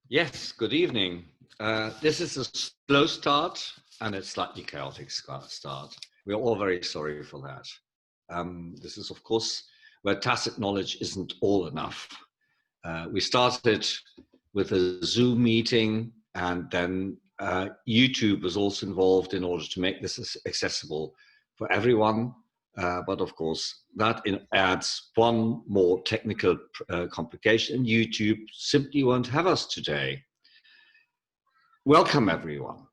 Yes, good evening. This is a slow start and a slightly chaotic start. We're all very sorry for that. This is, of course, where tacit knowledge isn't all enough. We started with a Zoom meeting, and then YouTube was also involved in order to make this accessible for everyone. But of course, that adds one more technical complication. YouTube simply won't have us today. Welcome, everyone.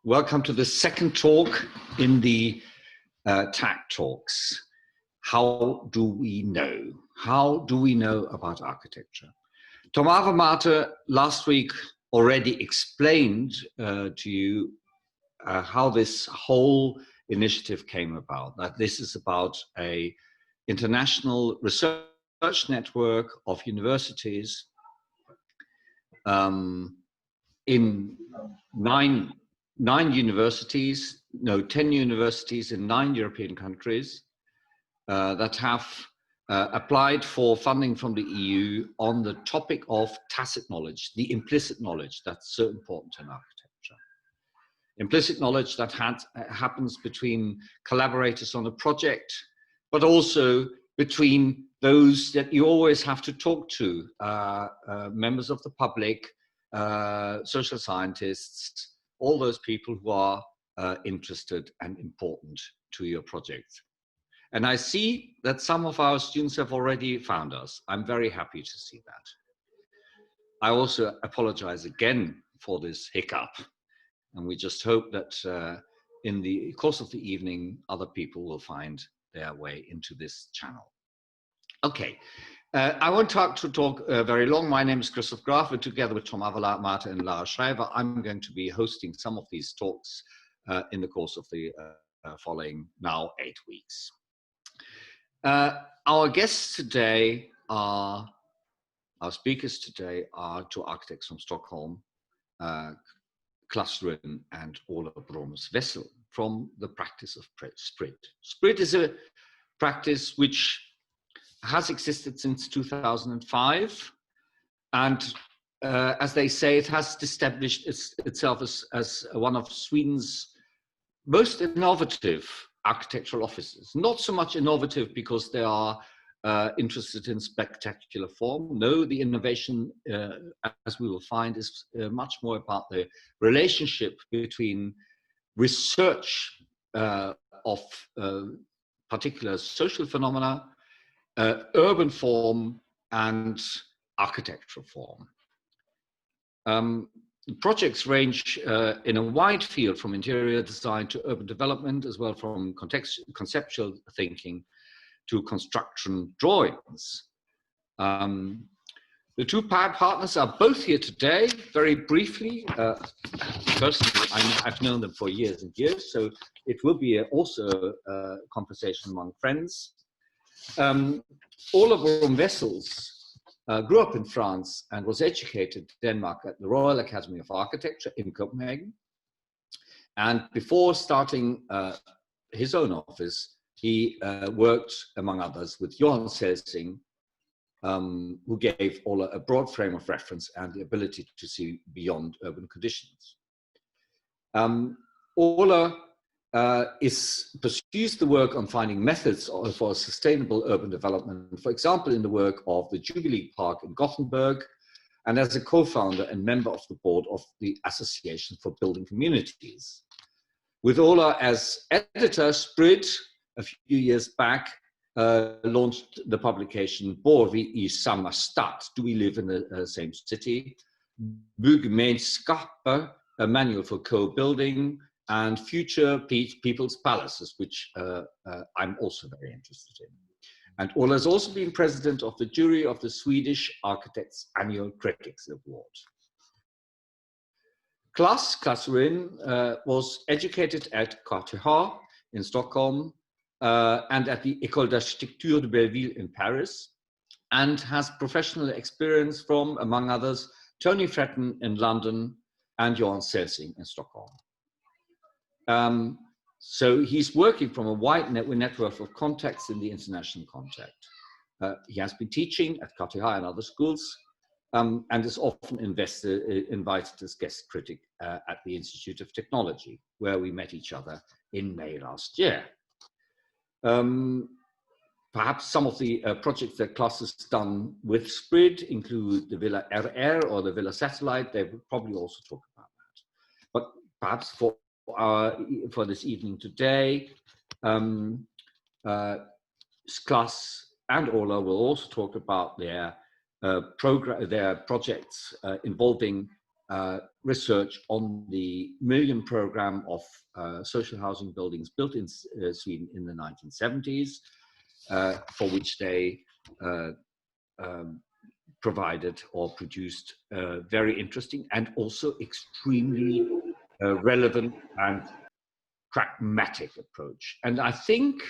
Welcome to the second talk in the TACK talks. How do we know? How do we know about architecture? Tom Avermaet last week already explained to you how this whole initiative came about, that this is about an international research network of universities in 10 universities in 9 European countries that have applied for funding from the EU on the topic of tacit knowledge, the implicit knowledge that's so important in architecture. Implicit knowledge that happens between collaborators on a project, but also between those that you always have to talk to, members of the public, social scientists, all those people who are interested and important to your project. And I see that some of our students have already found us. I'm very happy to see that. I also apologize again for this hiccup. And we just hope that in the course of the evening, other people will find their way into this channel. Okay, I won't talk very long. My name is Christoph Graf, and together with Tom Avermaet and Lara Schreiber, I'm going to be hosting some of these talks in the course of the following now 8 weeks. Our guests today are, our speakers today are two architects from Stockholm, Klas Rönn and Ola Broms-Wessel, from the practice of Spridd. Spridd is a practice which has existed since 2005, and as they say, it has established itself as one of Sweden's most innovative architectural offices. Not so much innovative because they are interested in spectacular form. No, the innovation, as we will find, is much more about the relationship between research of particular social phenomena, urban form, and architectural form. Projects range in a wide field from interior design to urban development, as well from conceptual thinking to construction drawings. The two partners are both here today. Very briefly, personally, I've known them for years and years, so it will be also a conversation among friends. Ola Broms-Wessel grew up in France and was educated in Denmark at the Royal Academy of Architecture in Copenhagen. And before starting his own office, he worked, among others, with Johan Selsing, who gave Ola a broad frame of reference and the ability to see beyond urban conditions. Ola pursues the work on finding methods for sustainable urban development, for example, in the work of the Jubilee Park in Gothenburg, and as a co-founder and member of the board of the Association for Building Communities. With Ola as editor, Spridd, a few years back, launched the publication Bor vi I samma stad? Do we live in the same city? Byggmenskaper, a manual for co-building, and Future People's Palaces, which I'm also very interested in. And Ola has also been president of the jury of the Swedish Architects Annual Critics Award. Klas Rönn was educated at KTH in Stockholm and at the École d'Architecture de Belleville in Paris, and has professional experience from, among others, Tony Fretton in London and Johan Selsing in Stockholm. So he's working from a wide network of contacts in the international context. He has been teaching at KTH and other schools, and is often invited as guest critic at the Institute of Technology, where we met each other in May last year. Perhaps some of the projects that Klaus has done with Spridd include the Villa RR or the Villa Satellite. They will probably also talk about that. But perhaps for this evening today, Klaus and Ola will also talk about their projects involving research on the Million Program of social housing buildings built in Sweden in the 1970s, for which they provided or produced a very interesting and also extremely relevant and pragmatic approach. And I think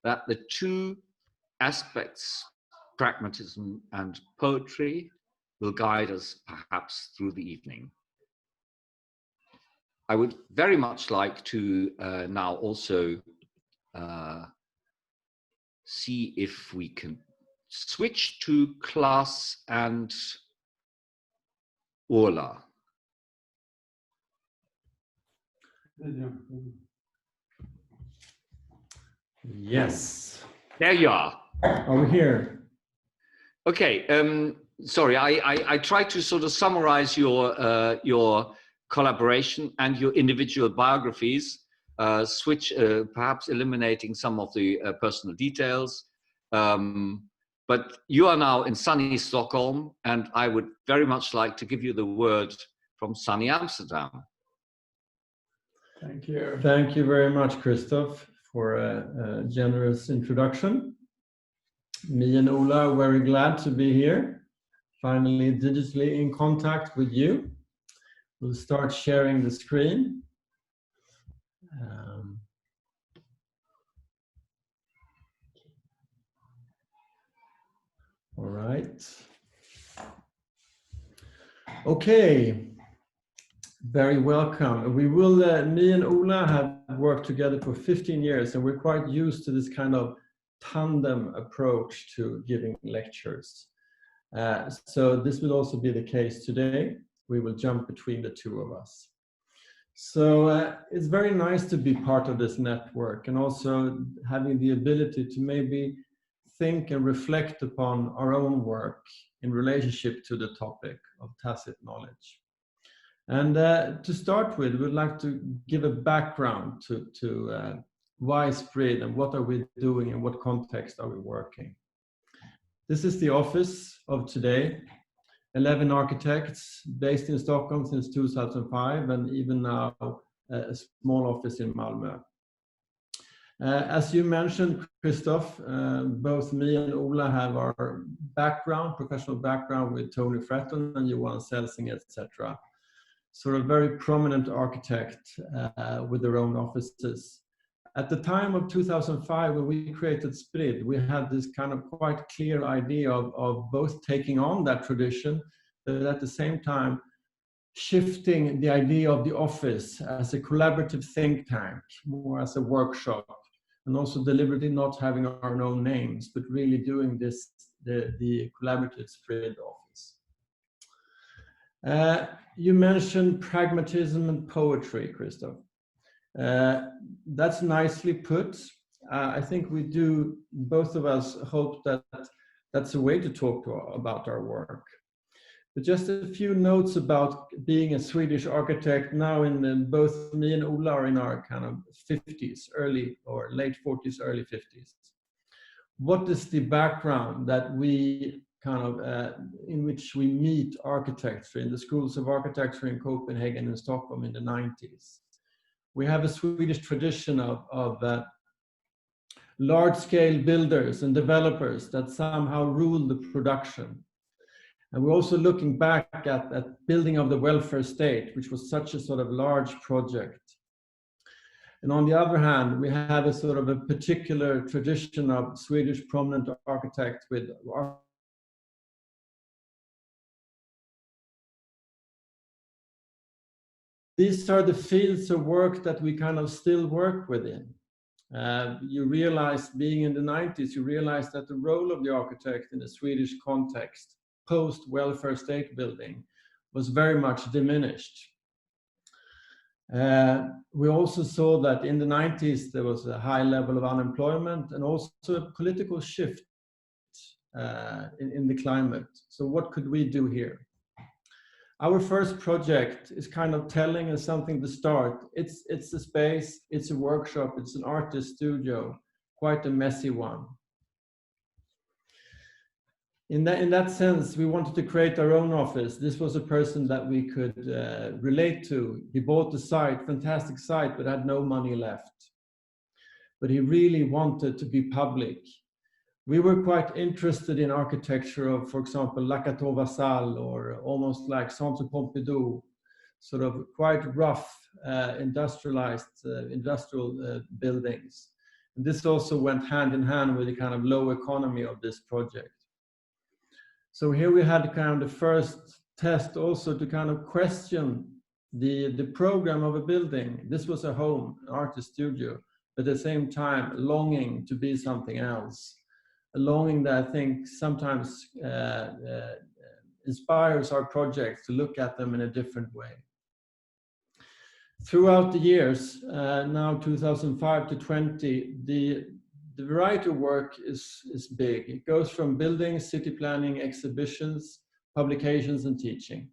that the two aspects, pragmatism and poetry, will guide us perhaps through the evening. I would very much like to now also see if we can switch to Klaus and Ola. Yes. There you are. Over here. Okay. Sorry, I tried to sort of summarize your collaboration and your individual biographies, perhaps eliminating some of the personal details. But you are now in sunny Stockholm, and I would very much like to give you the word from sunny Amsterdam. Thank you. Thank you very much, Christoph, for a generous introduction. Me and Ola are very glad to be here, finally digitally in contact with you. We'll start sharing the screen. All right. Okay. Very welcome. We will, me and Ola have worked together for 15 years, and we're quite used to this kind of tandem approach to giving lectures. So this will also be the case today. We will jump between the two of us. So it's very nice to be part of this network, and also having the ability to maybe think and reflect upon our own work in relationship to the topic of tacit knowledge. And to start with, we'd like to give a background to why Spridd and what are we doing, in what context are we working. This is the office of today. 11 architects based in Stockholm since 2005, and even now a small office in Malmö. As you mentioned, Christoph, both me and Ola have our background, professional background with Tony Fretton and Johan Selsing, etc. Sort of very prominent architect with their own offices. At the time of 2005, when we created Spridd, we had this kind of quite clear idea of both taking on that tradition, but at the same time shifting the idea of the office as a collaborative think tank, more as a workshop, and also deliberately not having our own names, but really doing this, the collaborative Spridd office. You mentioned pragmatism and poetry, Christoph. That's nicely put. I think we do, both of us hope that that's a way to talk about our work. But just a few notes about being a Swedish architect now. Both me and Ola are in our kind of 50s, early or late 40s, early 50s. What is the background that we kind of in which we meet architecture in the schools of architecture in Copenhagen and Stockholm in the 90s? We have a Swedish tradition of large-scale builders and developers that somehow rule the production. And we're also looking back at building of the welfare state, which was such a sort of large project. And on the other hand, we have a sort of a particular tradition of Swedish prominent architects with these are the fields of work that we kind of still work within. You realize, being in the 90s, you realize that the role of the architect in the Swedish context post-welfare state building was very much diminished. We also saw that in the 90s there was a high level of unemployment and also a political shift in the climate. So what could we do here? Our first project is kind of telling us something to start. It's a space, it's a workshop, it's an artist studio, quite a messy one. In that sense, we wanted to create our own office. This was a person that we could relate to. He bought the site, fantastic site, but had no money left. But he really wanted to be public. We were quite interested in architecture of, for example, La Cateau Vassal, or almost like Centre Pompidou, sort of quite rough, industrial buildings. And this also went hand in hand with the kind of low economy of this project. So here we had kind of the first test also to kind of question the program of a building. This was a home, an artist studio, but at the same time longing to be something else. A longing that I think sometimes inspires our projects to look at them in a different way. Throughout the years, now 2005 to 20, the variety of work is big. It goes from buildings, city planning, exhibitions, publications, and teaching.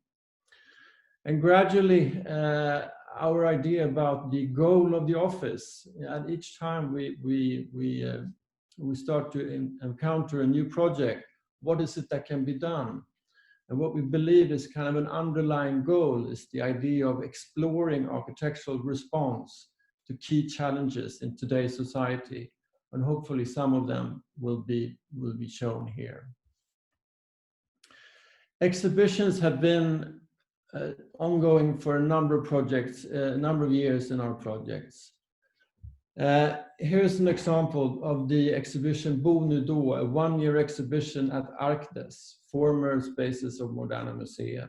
And gradually, our idea about the goal of the office, and each time we start to encounter a new project, what is it that can be done? And what we believe is kind of an underlying goal is the idea of exploring architectural response to key challenges in today's society. And hopefully some of them will be shown here. Exhibitions have been ongoing for a number of projects, a number of years in our projects. Here's an example of the exhibition Bo nu då, a one-year exhibition at Arkdes, former spaces of Moderna Museet.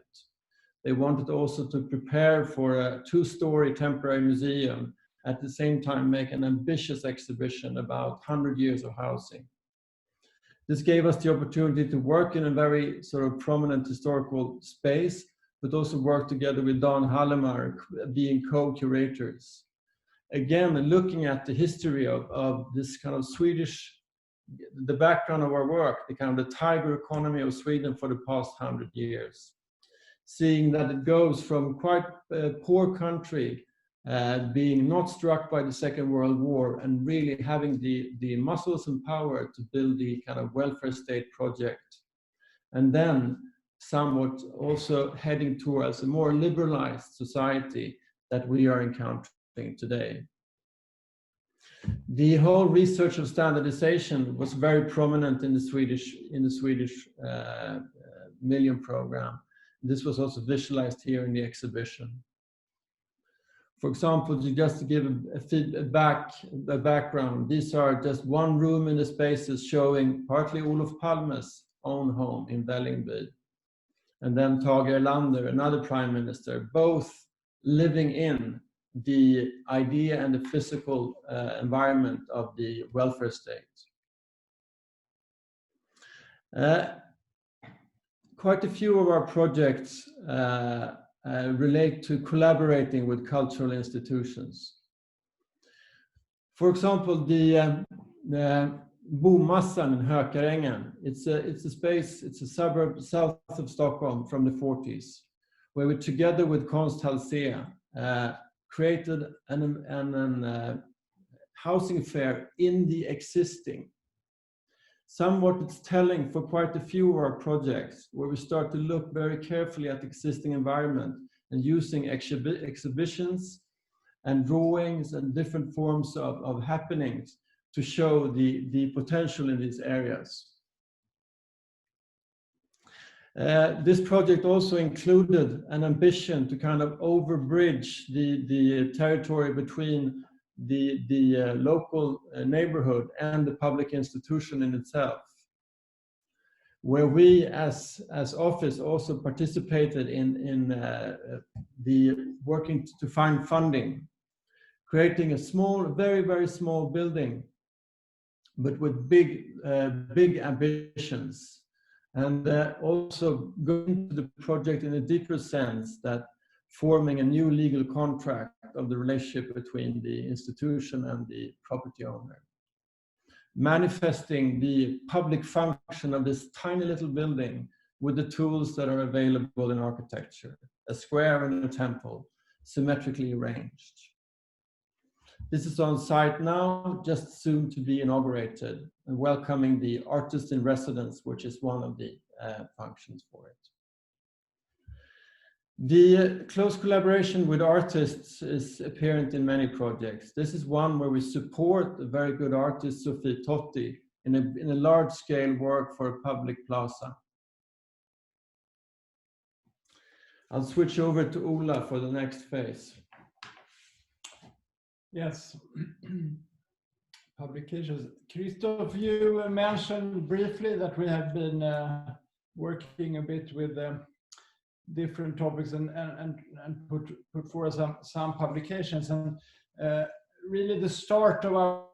They wanted also to prepare for a two-story temporary museum, at the same time make an ambitious exhibition about 100 years of housing. This gave us the opportunity to work in a very sort of prominent historical space, but also work together with Dan Hallemar, being co-curators. Again, looking at the history of this kind of Swedish, the background of our work, the kind of the tiger economy of Sweden for the past 100 years. Seeing that it goes from quite a poor country, being not struck by the Second World War, and really having the muscles and power to build the kind of welfare state project. And then somewhat also heading towards a more liberalized society that we are encountering today. The whole research of standardization was very prominent in the Swedish Million program. This was also visualized here in the exhibition. For example, just to give a background, these are just one room in the spaces showing partly Olof Palme's own home in Vällingby, and then Tage Erlander, another prime minister, both living in the idea and the physical environment of the welfare state. Quite a few of our projects relate to collaborating with cultural institutions. For example, the Bomassan in Hökarängen, it's a space, it's a suburb south of Stockholm from the 40s, where we together with Konsthall C created an housing fair in the existing. Somewhat it's telling for quite a few of our projects, where we start to look very carefully at the existing environment and using exhibitions and drawings and different forms of happenings to show the potential in these areas. This project also included an ambition to kind of overbridge the territory between the local neighborhood and the public institution in itself, where we as office also participated in the working to find funding, creating a small, very small building, but with big ambitions. and also go into the project in a deeper sense, that forming a new legal contract of the relationship between the institution and the property owner. Manifesting the public function of this tiny little building with the tools that are available in architecture, a square and a temple, symmetrically arranged. This is on site now, just soon to be inaugurated, and welcoming the artist in residence, which is one of the functions for it. The close collaboration with artists is apparent in many projects. This is one where we support the very good artist Sophie Totti in a large-scale work for a public plaza. I'll switch over to Ola for the next phase. Yes. Publications. Christoph, you mentioned briefly that we have been working a bit with different topics and put forward some publications, and really the start of our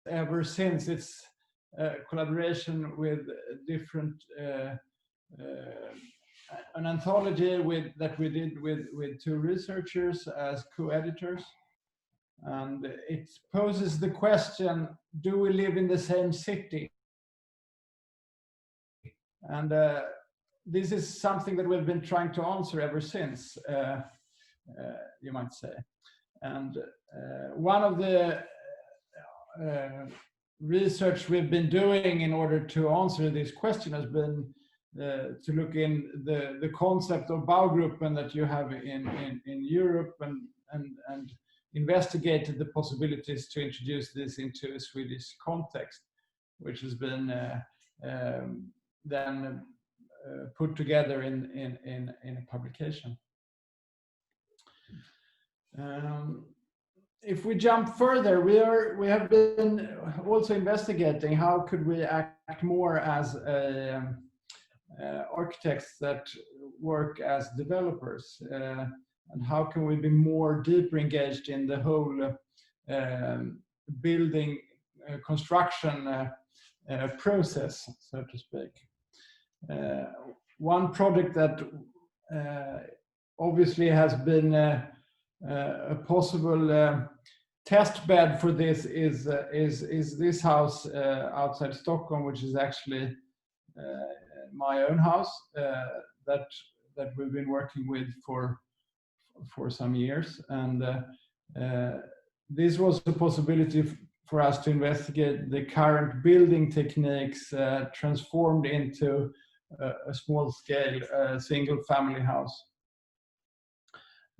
ever since it's collaboration with different an anthology that we did with two researchers as co-editors. And it poses the question, do we live in the same city? And this is something that we've been trying to answer ever since, you might say. And one of the research we've been doing in order to answer this question has been to look in the concept of Baugruppen that you have in Europe, and investigated the possibilities to introduce this into a Swedish context, which has been then put together in a publication. If we jump further, we have been also investigating how could we act more as architects that work as developers, and how can we be more deeply engaged in the whole building construction process, so to speak. One project that obviously has been a possible test bed for this is this house outside Stockholm, which is actually my own house that we've been working with for some years, and this was a possibility for us to investigate the current building techniques transformed into a small-scale single-family house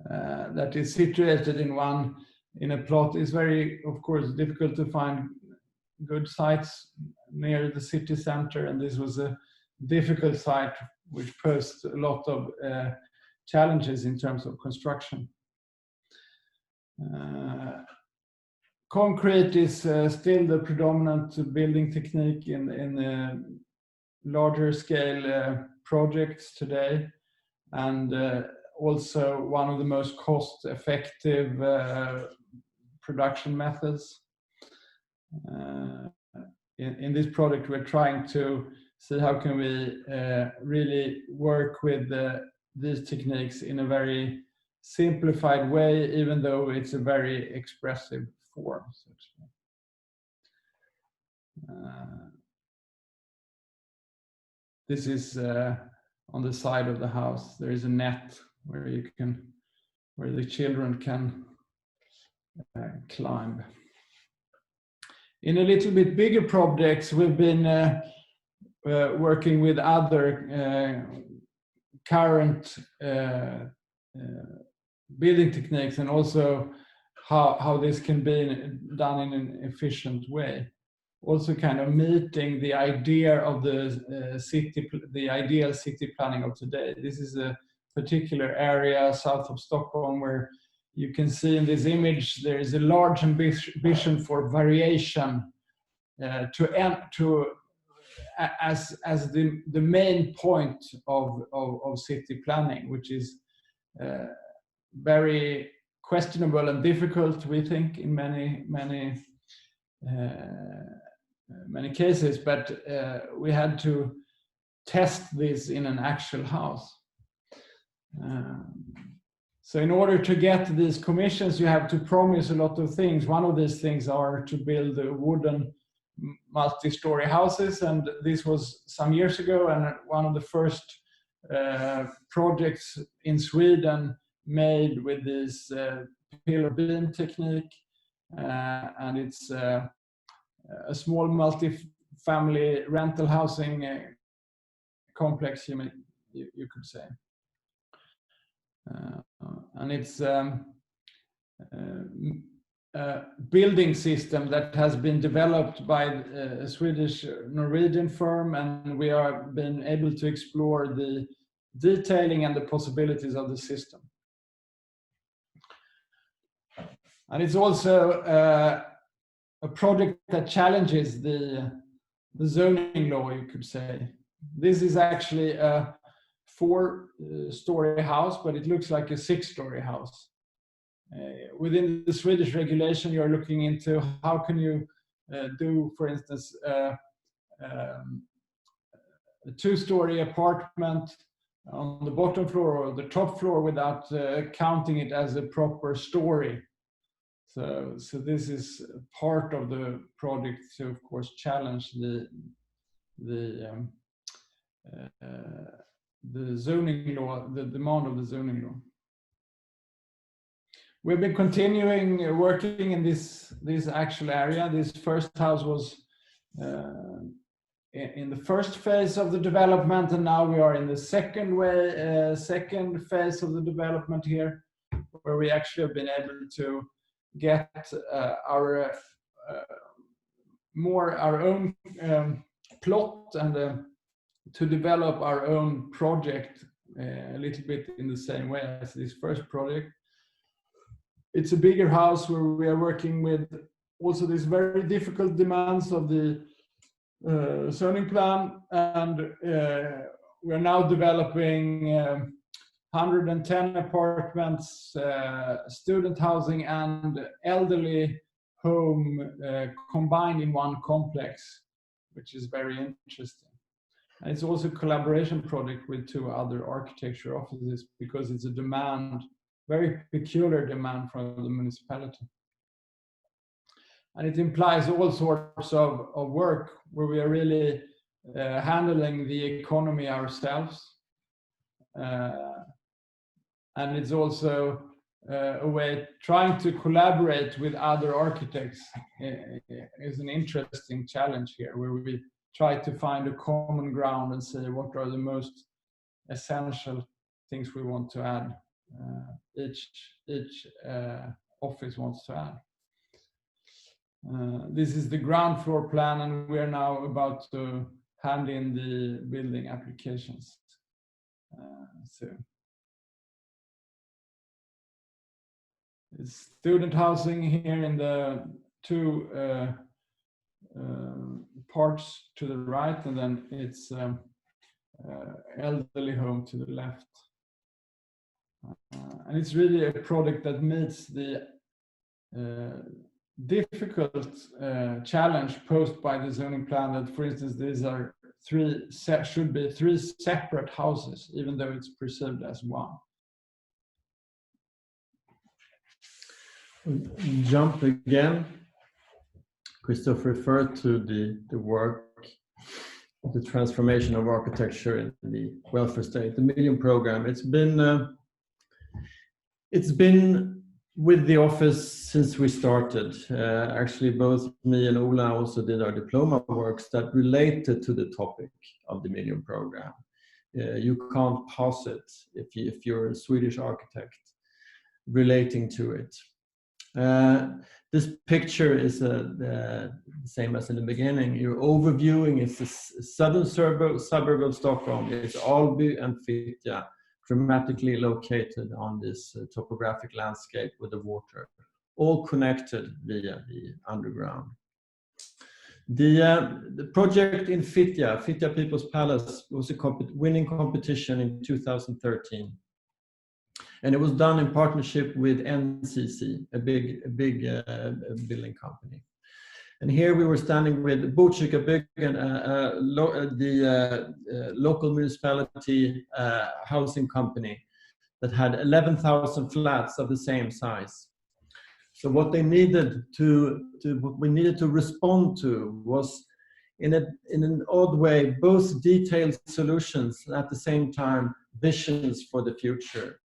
that is situated in a plot. It's very, of course, difficult to find good sites near the city center, and this was a difficult site which posed a lot of challenges in terms of construction. Concrete is still the predominant building technique in larger scale projects today, and also one of the most cost-effective production methods. In this project, we're trying to see how can we really work with these techniques in a very simplified way, even though it's a very expressive form, so to speak. This is on the side of the house. There is a net where the children can climb. In a little bit bigger projects, we've been working with other current building techniques, and also how this can be done in an efficient way. Also kind of meeting the idea of the ideal city planning of today. This is a particular area south of Stockholm where you can see in this image there is a large ambition for variation as the main point of city planning, which is very questionable and difficult, we think, in many cases, but we had to test this in an actual house. So in order to get these commissions, you have to promise a lot of things. One of these things are to build wooden multi-story houses, and this was some years ago, and one of the first projects in Sweden made with this pillar beam technique, and it's a small multi-family rental housing complex, you could say. And it's a building system that has been developed by a Swedish-Norwegian firm, and we are been able to explore the detailing and the possibilities of the system. And it's also a project that challenges the zoning law, you could say. This is actually a 4-story house, but it looks like a 6-story house. Within the Swedish regulation, you're looking into how can you do, for instance, a 2-story apartment on the bottom floor or the top floor without counting it as a proper story. So this is part of the project to, of course, challenge the zoning law, the demand of the zoning law. We've been continuing working in this actual area. This first house was in the first phase of the development, and now we are in the second phase of the development here, where we actually have been able to get our own plot and to develop our own project a little bit in the same way as this first project. It's a bigger house where we are working with also these very difficult demands of the zoning plan, and we are now developing 110 apartments, student housing and elderly home combined in one complex, which is very interesting. And it's also a collaboration project with 2 other architecture offices, because it's a demand, very peculiar demand from the municipality. And it implies all sorts of work where we are really handling the economy ourselves. And it's also a way trying to collaborate with other architects is an interesting challenge here, where we try to find a common ground and say what are the most essential things we want to add. Each office wants to add. This is the ground floor plan, and we are now about to hand in the building applications. So it's student housing here in the 2 parts to the right, and then it's elderly home to the left. And it's really a product that meets the difficult challenge posed by the zoning plan that, for instance, these are should be 3 separate houses, even though it's perceived as one. Jump again. Christoph referred to the work, the transformation of architecture in the welfare state, the Million Program. It's been with the office since we started. Actually, both me and Ola also did our diploma works that related to the topic of the Million Program. You can't pass it if you're a Swedish architect relating to it. This picture is the same as in the beginning. You're overviewing, it's the southern suburb of Stockholm. It's Alby and Fittja, dramatically located on this topographic landscape with the water, all connected via the underground. The project in Fittja People's Palace, was a winning competition in 2013. And it was done in partnership with NCC, a big building company. And here we were standing with Botkyrkabyggen, the local municipality housing company that had 11,000 flats of the same size. So what they needed what we needed to respond to was, in an odd way, both detailed solutions and at the same time visions for the future.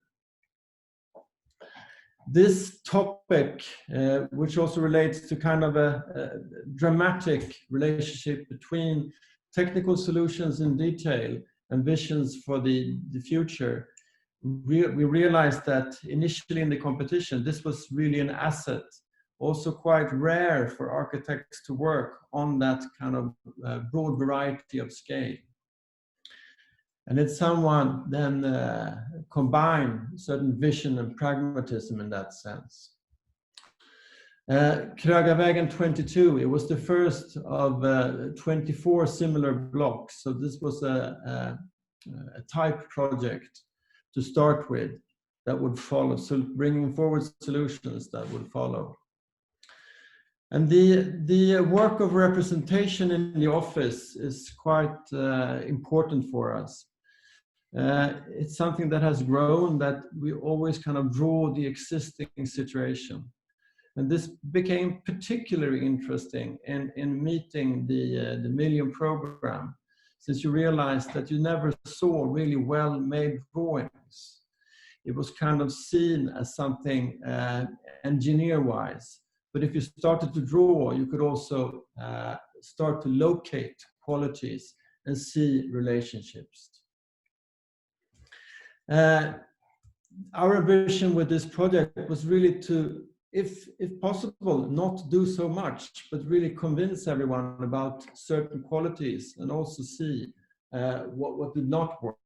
This topic, which also relates to kind of a dramatic relationship between technical solutions in detail and visions for the future, we realized that initially in the competition, this was really an asset, also quite rare for architects to work on that kind of broad variety of scale. And it's someone then combine certain vision and pragmatism in that sense. Krögarvägen 22, it was the first of 24 similar blocks. So this was a type project to start with that would follow, so bringing forward solutions that would follow. And the work of representation in the office is quite important for us. It's something that has grown, that we always kind of draw the existing situation. And this became particularly interesting in meeting the Million program, since you realized that you never saw really well-made drawings. It was kind of seen as something engineer-wise. But if you started to draw, you could also start to locate qualities and see relationships. Our ambition with this project was really to, if possible, not do so much, but really convince everyone about certain qualities and also see what did not work.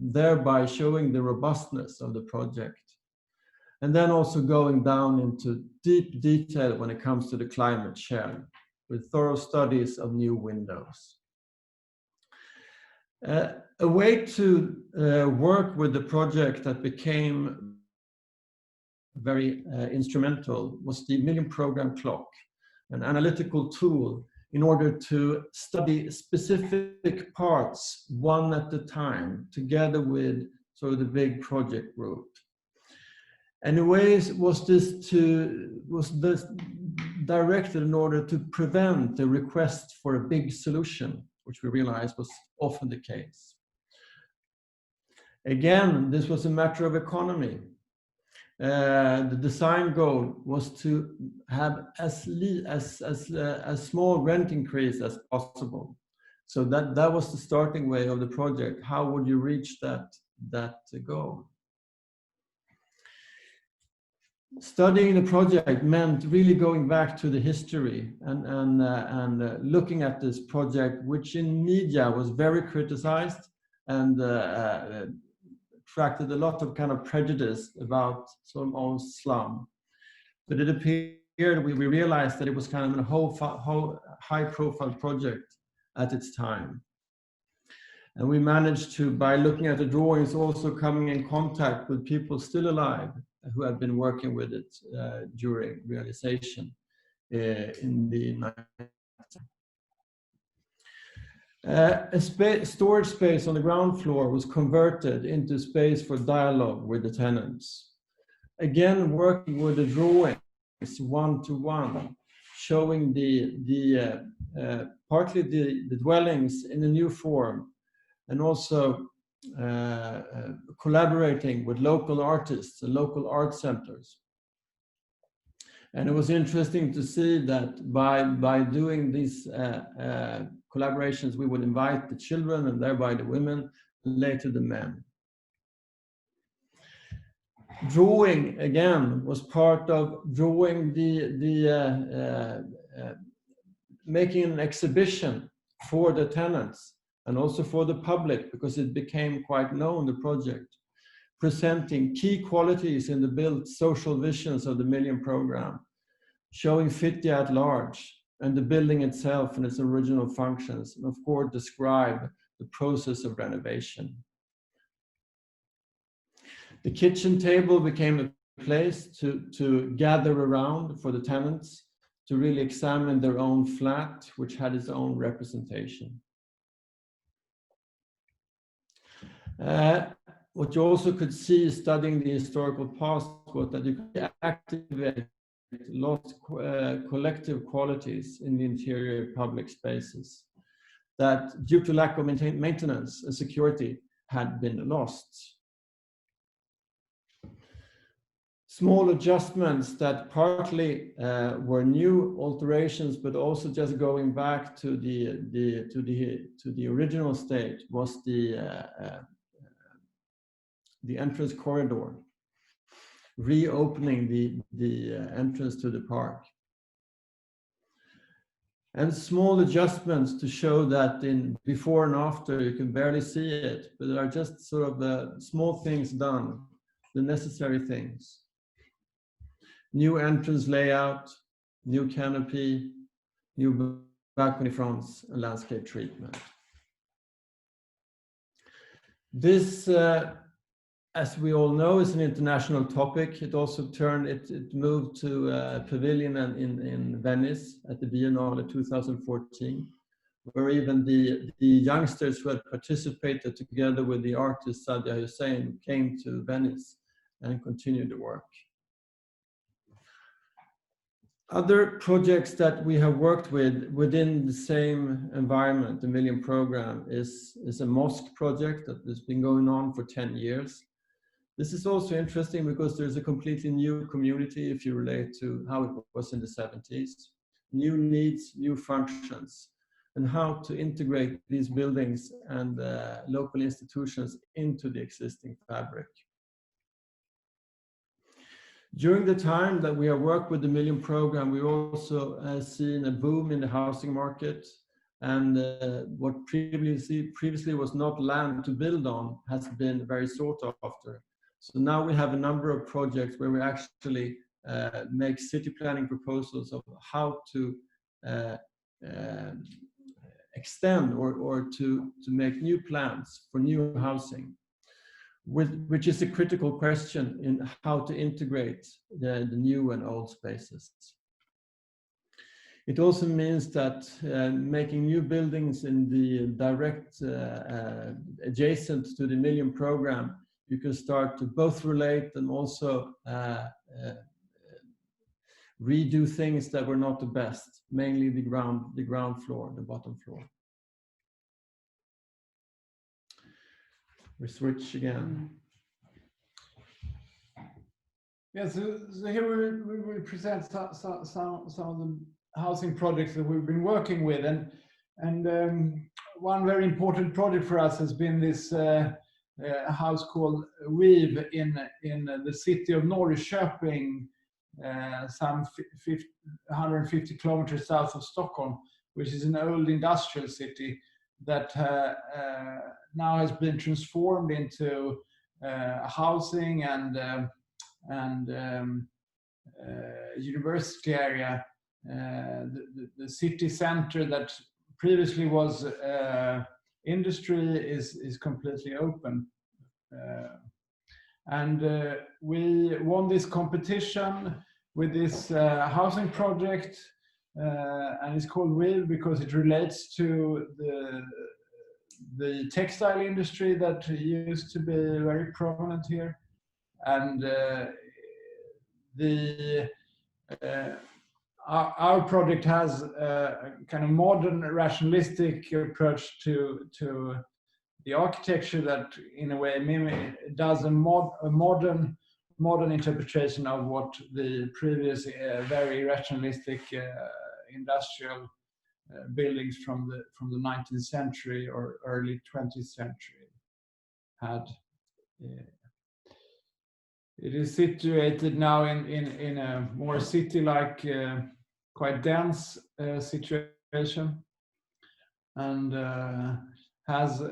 Thereby showing the robustness of the project. And then also going down into deep detail when it comes to the climate shell, with thorough studies of new windows. A way to work with the project that became very instrumental was the Million program clock, an analytical tool in order to study specific parts one at a time, together with sort of the big project group. And in ways was this directed in order to prevent the request for a big solution, which we realized was often the case. Again, this was a matter of economy. The design goal was to have as small rent increase as possible. So that was the starting way of the project. How would you reach that goal? Studying the project meant really going back to the history and looking at this project, which in media was very criticized and attracted a lot of kind of prejudice about some old slum. But it appeared, we realized that it was kind of a whole high-profile project at its time. And we managed to, by looking at the drawings, also coming in contact with people still alive who had been working with it during realization in the 90s. A storage space on the ground floor was converted into space for dialogue with the tenants. Again, working with the drawings one-to-one, showing partly the dwellings in a new form, and also collaborating with local artists and local art centers. And it was interesting to see that by doing these collaborations, we would invite the children and thereby the women, and later the men. Drawing, again, was part of drawing making an exhibition for the tenants and also for the public, because it became quite known, the project, presenting key qualities in the built social visions of the Million program, showing Fittja at large, and the building itself and its original functions, and of course describe the process of renovation. The kitchen table became a place to gather around for the tenants to really examine their own flat, which had its own representation. What you also could see studying the historical past was that you could activate lost collective qualities in the interior public spaces that, due to lack of maintenance and security, had been lost. Small adjustments that partly were new alterations, but also just going back to the original state was the entrance corridor, reopening the entrance to the park. And small adjustments to show that in before and after, you can barely see it, but there are just sort of small things done, the necessary things. New entrance layout, new canopy, new balcony fronts, and landscape treatment. This, as we all know, is an international topic. It also it moved to a pavilion in Venice at the Biennale 2014, where even the youngsters who had participated together with the artist Sadia Hussein came to Venice and continued the work. Other projects that we have worked with within the same environment, the Million Program, is a mosque project that has been going on for 10 years. This is also interesting because there's a completely new community if you relate to how it was in the 70s. New needs, new functions, and how to integrate these buildings and local institutions into the existing fabric. During the time that we have worked with the Million Program, we also seen a boom in the housing market, and what previously was not land to build on has been very sought after. So now we have a number of projects where we actually make city planning proposals of how to extend or to make new plans for new housing, which is a critical question in how to integrate the new and old spaces. It also means that making new buildings in the direct adjacent to the Million Program, you can start to both relate and also redo things that were not the best, mainly the ground floor, the bottom floor. We switch again. Yes, so here we will present some of the housing projects that we've been working with, and one very important project for us has been this house called Weave in the city of Norrköping, some 150 kilometers south of Stockholm, which is an old industrial city that now has been transformed into housing and university area. The city center that previously was industry is completely open. And we won this competition with this housing project, and it's called Weave because it relates to the textile industry that used to be very prominent here. And our project has a kind of modern rationalistic approach to the architecture that in a way does a modern interpretation of what the previous very rationalistic industrial buildings from the 19th century or early 20th century had. It is situated now in a more city-like, quite dense situation, and has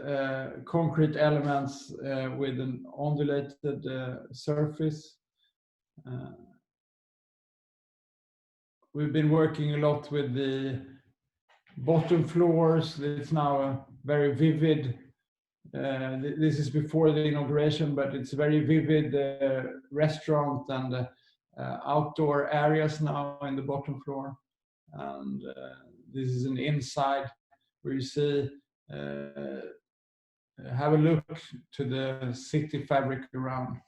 concrete elements with an undulated surface. we've been working a lot with the bottom floors. It's now a very vivid, this is before the inauguration, but it's a very vivid restaurant and outdoor areas now in the bottom floor. And this is an inside where you see, have a look to the city fabric around.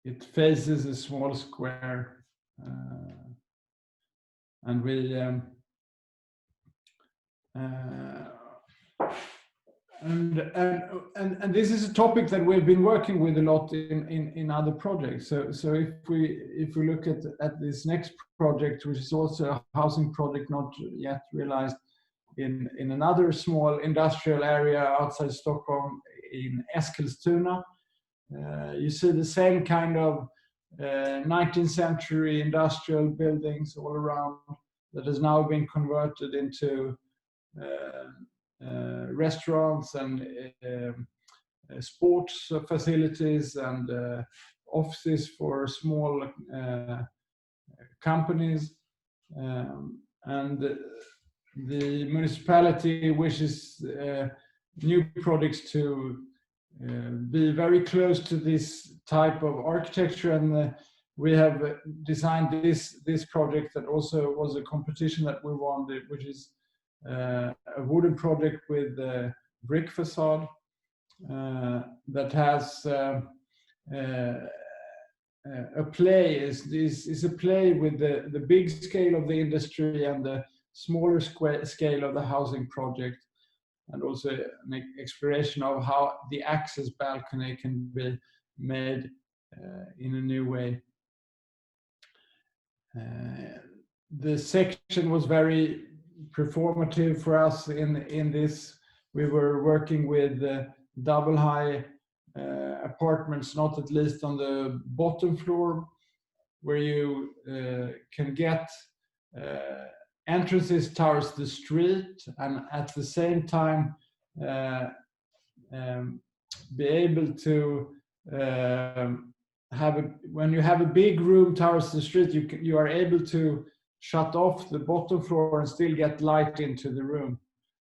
It faces a small square, and we and this is a topic that we've been working with a lot in other projects. So if we look at this next project, which is also a housing project not yet realized in another small industrial area outside Stockholm in Eskilstuna, you see the same kind of 19th century industrial buildings all around that has now been converted into restaurants and sports facilities and offices for small companies. And the municipality wishes new projects to be very close to this type of architecture, and we have designed this project that also was a competition that we won, which is a wooden project with a brick facade that has a play is a play with the big scale of the industry and the smaller scale of the housing project, and also an exploration of how the access balcony can be made in a new way. The section was very performative for us in this. We were working with double high apartments, not at least on the bottom floor, where you can get entrances towards the street, and at the same time be able to when you have a big room towards the street, you are able to shut off the bottom floor and still get light into the room.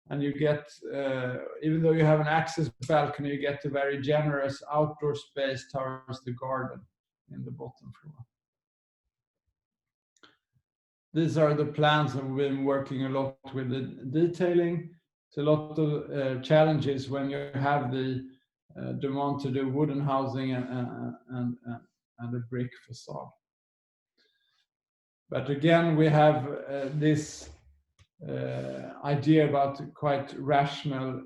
And you get, even though you have an access balcony, you get a very generous outdoor space towards the garden in the bottom floor. These are the plans, and we've been working a lot with the detailing. It's a lot of challenges when you have the demand to do wooden housing and a brick facade. But again, we have this idea about quite rational,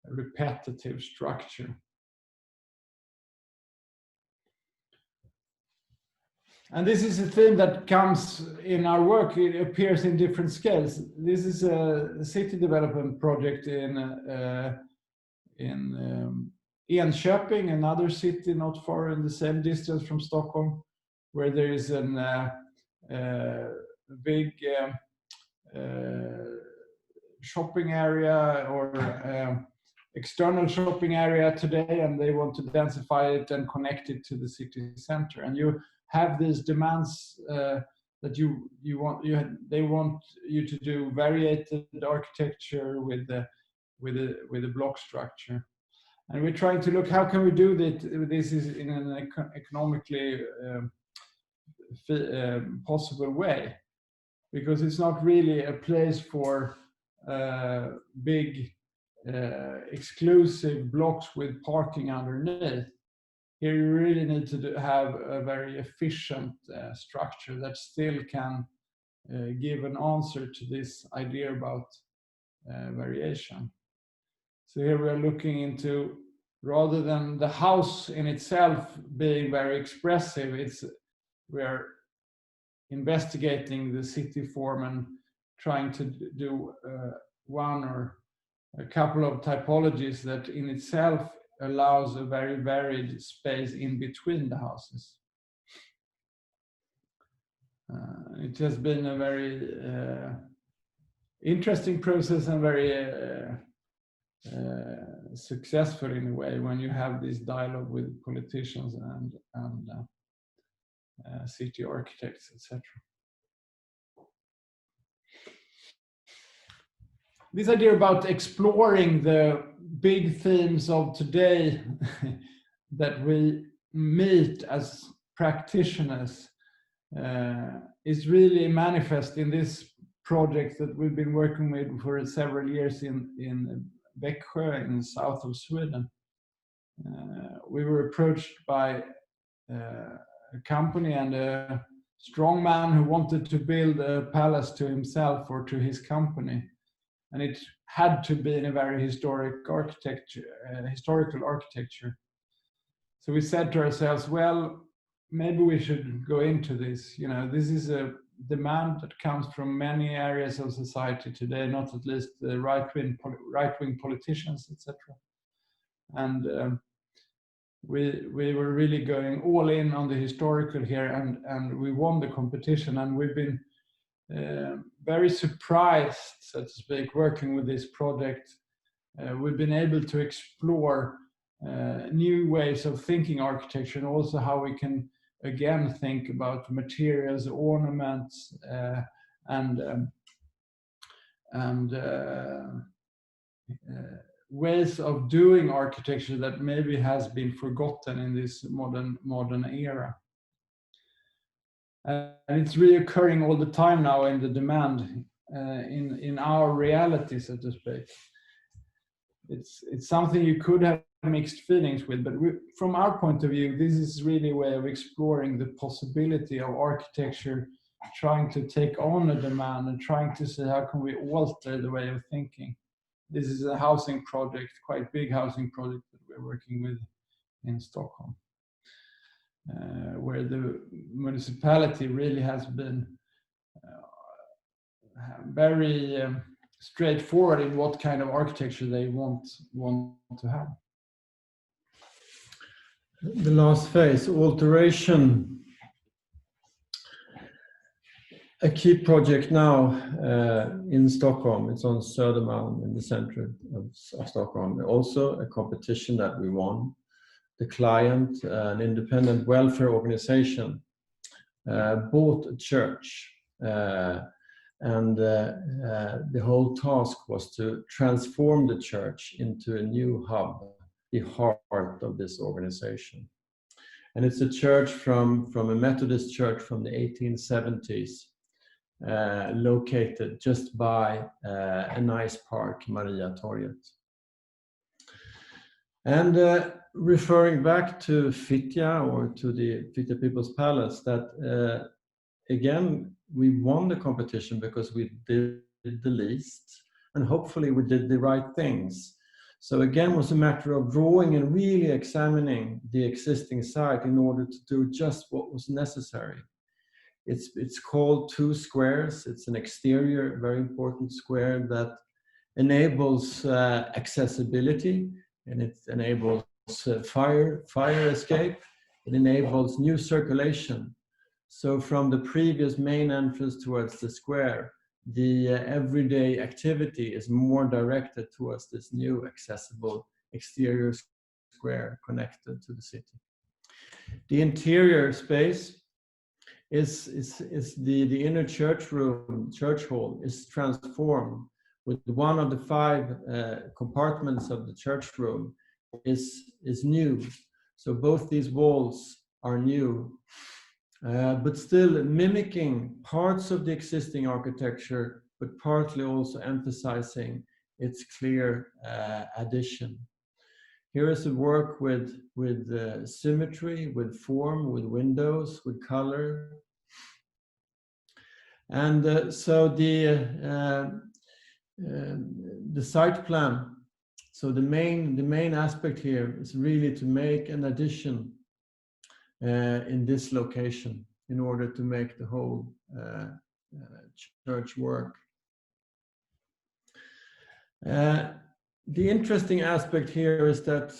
repetitive structure. And this is a theme that comes in our work. It appears in different scales. This is a city development project in Enköping, another city not far in the same distance from Stockholm, where there is a big shopping area or external shopping area today, and they want to densify it and connect it to the city center. And you have these demands that they want you to do variated architecture with a block structure. And we're trying to look, how can we do that? This is in an economically possible way, because it's not really a place for big exclusive blocks with parking underneath. Here you really need to have a very efficient structure that still can give an answer to this idea about variation. So here we are looking into, rather than the house in itself being very expressive, we are investigating the city form and trying to do one or a couple of typologies that in itself allows a very varied space in between the houses. It has been a very interesting process and very successful in a way when you have this dialogue with politicians and city architects, etc. This idea about exploring the big themes of today that we meet as practitioners is really manifest in this project that we've been working with for several years in Växjö in the south of Sweden. We were approached by a company and a strong man who wanted to build a palace to himself or to his company. And it had to be in a very historical architecture. So we said to ourselves, well, maybe we should go into this. You know, this is a demand that comes from many areas of society today, not at least the right-wing politicians, etc. And we were really going all in on the historical here, and we won the competition. And we've been very surprised, so to speak, working with this project. We've been able to explore new ways of thinking architecture, and also how we can again think about materials, ornaments, and ways of doing architecture that maybe has been forgotten in this modern era. And it's reoccurring all the time now in the demand in our reality, so to speak. It's something you could have mixed feelings with, but from our point of view, this is really a way of exploring the possibility of architecture trying to take on a demand and trying to see how can we alter the way of thinking. This is a housing project, quite big housing project that we're working with in Stockholm, where the municipality really has been very straightforward in what kind of architecture they want to have. The last phase, alteration. A key project now in Stockholm. It's on Södermalm in the center of Stockholm. Also a competition that we won. The client, an independent welfare organization, bought a church, and the whole task was to transform the church into a new hub, the heart of this organization. And it's a church from a Methodist church from the 1870s, located just by a nice park, Mariatorget. And referring back to Fittja, or to the Fittja People's Palace, that again, we won the competition because we did the least, and hopefully we did the right things. So again, it was a matter of drawing and really examining the existing site in order to do just what was necessary. It's called 2 squares. It's an exterior, very important square that enables accessibility, and it enables fire escape. It enables new circulation. So from the previous main entrance towards the square, the everyday activity is more directed towards this new accessible exterior square connected to the city. The interior space is the inner church room, church hall, is transformed with one of the 5 compartments of the church room is new. So both these walls are new, but still mimicking parts of the existing architecture, but partly also emphasizing its clear addition. Here is a work with symmetry, with form, with windows, with color. And so the site plan, so the main aspect here is really to make an addition in this location in order to make the whole church work. The interesting aspect here is that,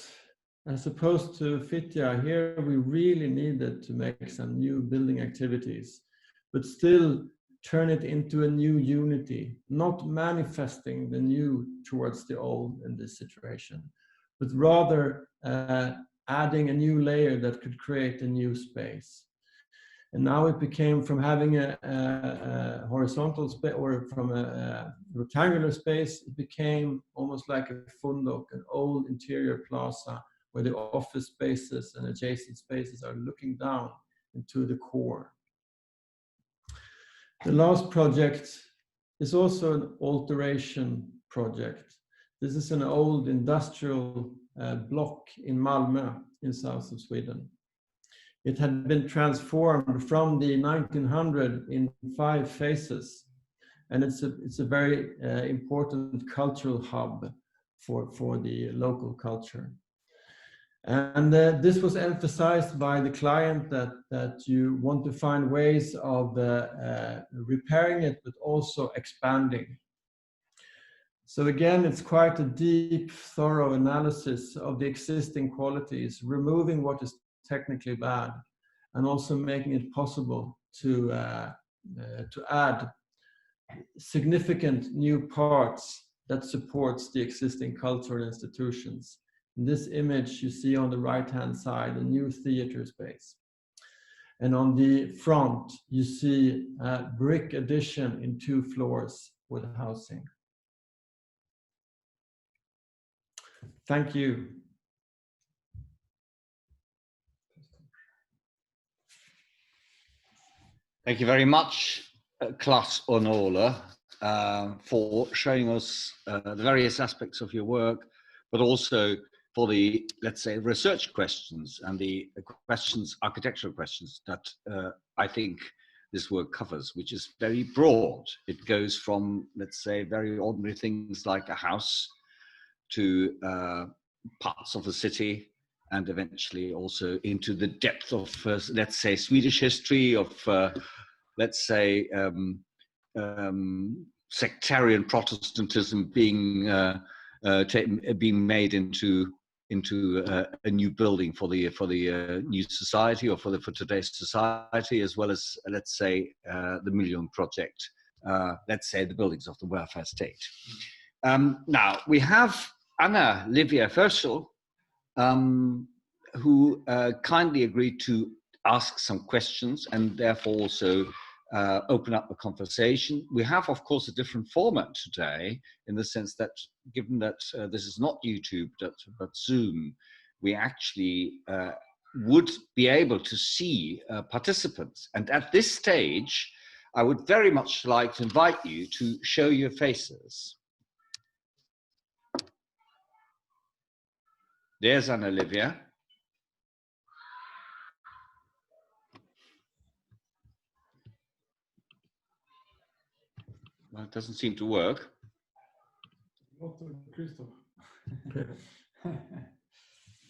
as opposed to Fittja, here we really needed to make some new building activities, but still turn it into a new unity, not manifesting the new towards the old in this situation, but rather adding a new layer that could create a new space. And now it became, from having a horizontal space or from a rectangular space, it became almost like a fundok, an old interior plaza where the office spaces and adjacent spaces are looking down into the core. The last project is also an alteration project. This is an old industrial block in Malmö in south of Sweden. It had been transformed from the 1900 in 5 phases, and it's a very important cultural hub for the local culture. And this was emphasized by the client that you want to find ways of repairing it, but also expanding. So again, it's quite a deep, thorough analysis of the existing qualities, removing what is technically bad, and also making it possible to add significant new parts that supports the existing cultural institutions. In this image, you see on the right-hand side a new theater space. And on the front, you see a brick addition in 2 floors with housing. Thank you. Thank you very much, Klas and Ola, for showing us the various aspects of your work, but also for the, let's say, research questions and the questions, architectural questions that I think this work covers, which is very broad. It goes from, let's say, very ordinary things like a house to parts of the city, and eventually also into the depth of, let's say, Swedish history, of, let's say, sectarian Protestantism being made into a new building for the new society, or for today's society, as well as, let's say, the Million Project, let's say, the buildings of the welfare state. Now we have Anna Livia Ferschel, who kindly agreed to ask some questions and therefore also open up a conversation. We have, of course, a different format today, in the sense that, given that this is not YouTube but Zoom, we actually would be able to see participants. And at this stage, I would very much like to invite you to show your faces. There's Anna Livia. Well, it doesn't seem to work. Not Christoph.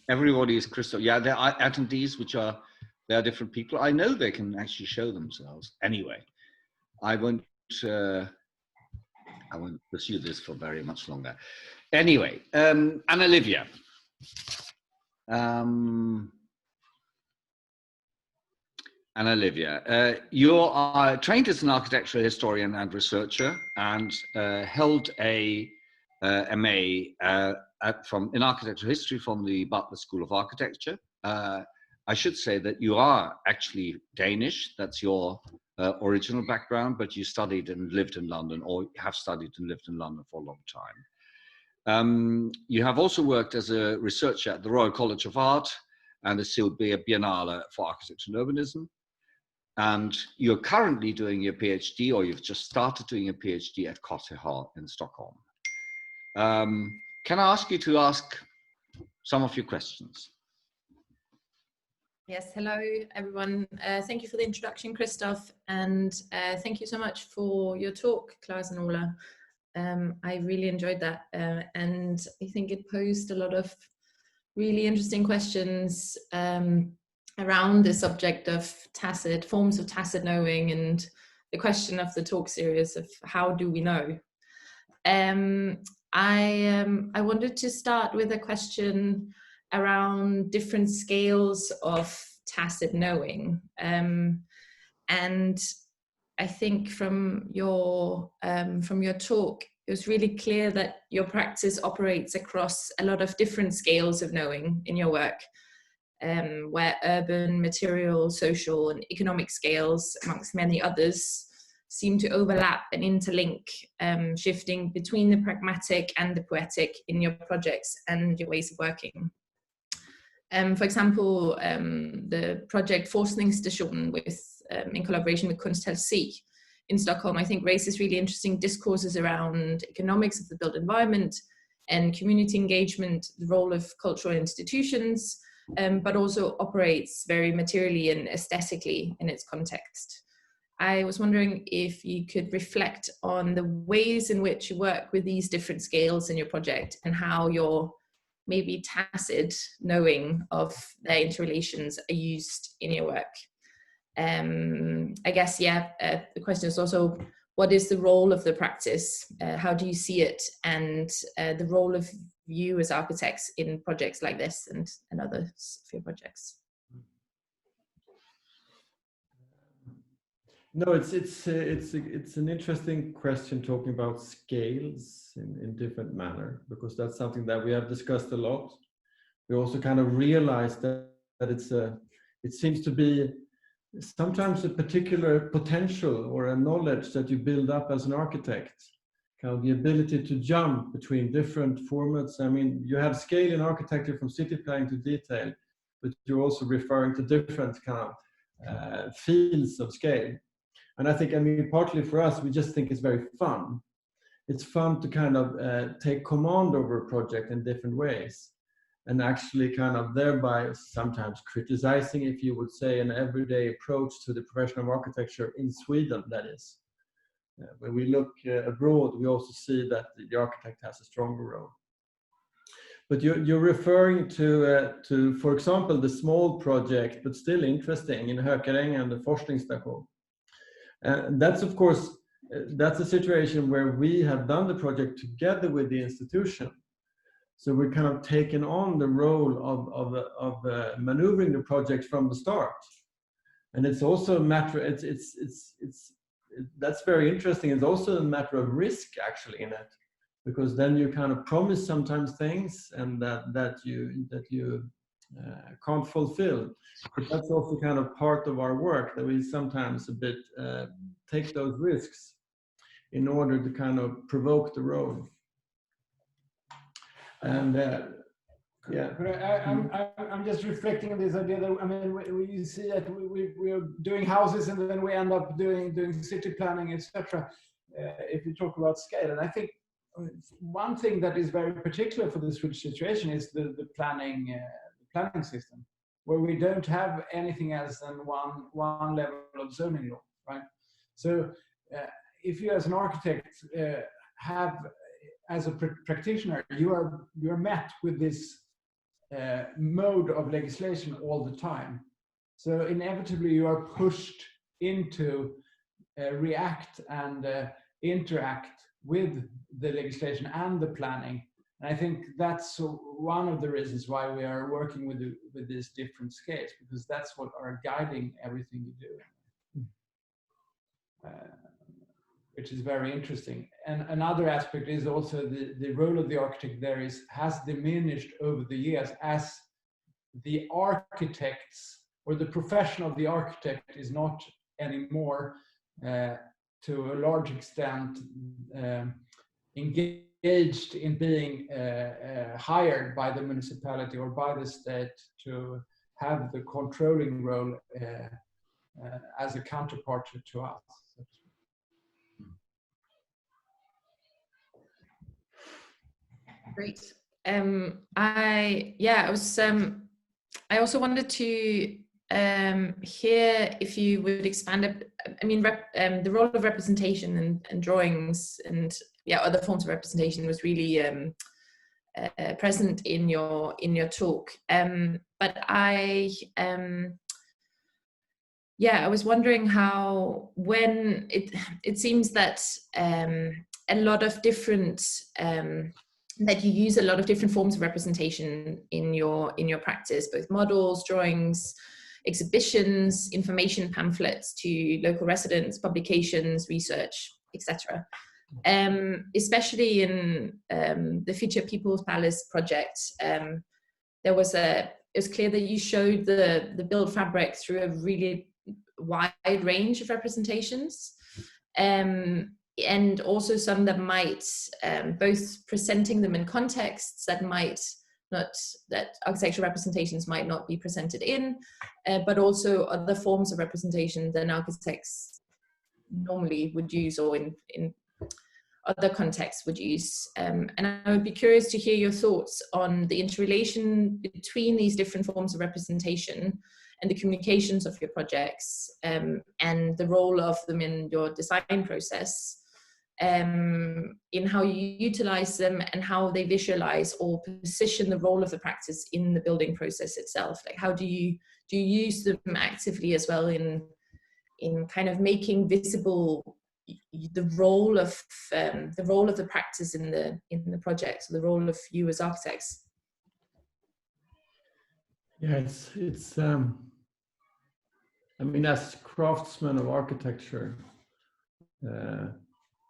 Everybody is Christoph. Yeah, there are attendees, they are different people. I know they can actually show themselves. Anyway, I won't pursue this for very much longer. Anyway, Anna Livia. Anna Livia, you are trained as an architectural historian and researcher, and held a MA in architectural history from the Butler School of Architecture. I should say that you are actually Danish. That's your original background, but you studied and lived in London, or have studied and lived in London for a long time. You have also worked as a researcher at the Royal College of Art and the Sylvia Biennale for Architecture and Urbanism. And you're currently doing your PhD, or you've just started doing your PhD at KTH in Stockholm. Can I ask you to ask some of your questions? Yes, hello everyone. Thank you for the introduction, Christoph, and thank you so much for your talk, Klas and Ola. I really enjoyed that, and I think it posed a lot of really interesting questions around the subject of forms of tacit knowing, and the question of the talk series of how do we know. I wanted to start with a question around different scales of tacit knowing, and I think from your talk, it was really clear that your practice operates across a lot of different scales of knowing in your work. where urban, material, social, and economic scales, amongst many others, seem to overlap and interlink, shifting between the pragmatic and the poetic in your projects and your ways of working. For example, the project Forskningsstation in collaboration with Kunsthälsik in Stockholm, I think raises really interesting discourses around economics of the built environment and community engagement, the role of cultural institutions, but also operates very materially and aesthetically in its context. I was wondering if you could reflect on the ways in which you work with these different scales in your project and how your maybe tacit knowing of their interrelations are used in your work. I guess, the question is also, what is the role of the practice? How do you see it? And the role of you as architects in projects like this and other sphere projects? No, it's an interesting question, talking about scales in different manner, because that's something that we have discussed a lot. We also kind of realized that it seems to be sometimes a particular potential or a knowledge that you build up as an architect, kind of the ability to jump between different formats. I mean, you have scale in architecture from city planning to detail, but you're also referring to different kind of fields of scale. And I think, I mean, partly for us, we just think it's very fun. It's fun to kind of take command over a project in different ways, and actually kind of thereby sometimes criticizing, if you would say, an everyday approach to the profession of architecture in Sweden, that is. When we look abroad, we also see that the architect has a stronger role. But you're referring to, for example, the small project, but still interesting, in Hökarängen and the Forskningsstation. That's, of course, that's a situation where we have done the project together with the institution. So we're kind of taken on the role of maneuvering the project from the start. And it's also a matter, that's very interesting. It's also a matter of risk, actually, in it, because then you kind of promise sometimes things and that you can't fulfill. But that's also kind of part of our work, that we sometimes a bit take those risks in order to kind of provoke the role. And I'm just reflecting on this idea that, I mean, we see that we're doing houses and then we end up doing city planning, etc. If you talk about scale, and I think one thing that is very particular for the Swedish situation is the planning system, where we don't have anything else than one level of zoning law, right? So if you as an architect have, as a practitioner, you are met with this mode of legislation all the time. So inevitably you are pushed into react and interact with the legislation and the planning. And I think that's one of the reasons why we are working with these different scales, because that's what are guiding everything we do. Which is very interesting. And another aspect is also the role of the architect there has diminished over the years, as the architects or the profession of the architect is not anymore to a large extent engaged in being hired by the municipality or by the state to have the controlling role as a counterpart to us. Great. I also wanted to hear if you would expand. I mean, the role of representation and drawings and other forms of representation was really present in your talk. But I was wondering how, when it seems that a lot of different that you use a lot of different forms of representation in your practice, both models, drawings, exhibitions, information pamphlets to local residents, publications, research, etc. Especially in the Future People's Palace project, there was a was clear that you showed the build fabric through a really wide range of representations, and also some that might, both presenting them in contexts that might not, that architectural representations might not be presented in, but also other forms of representation than architects normally would use, or in other contexts would use. And I would be curious to hear your thoughts on the interrelation between these different forms of representation and the communications of your projects, and the role of them in your design process, in how you utilize them and how they visualize or position the role of the practice in the building process itself. Like, how do you use them actively as well in kind of making visible the role of the practice in the project, the role of you as architects? Yeah, it's I mean, as craftsmen of architecture,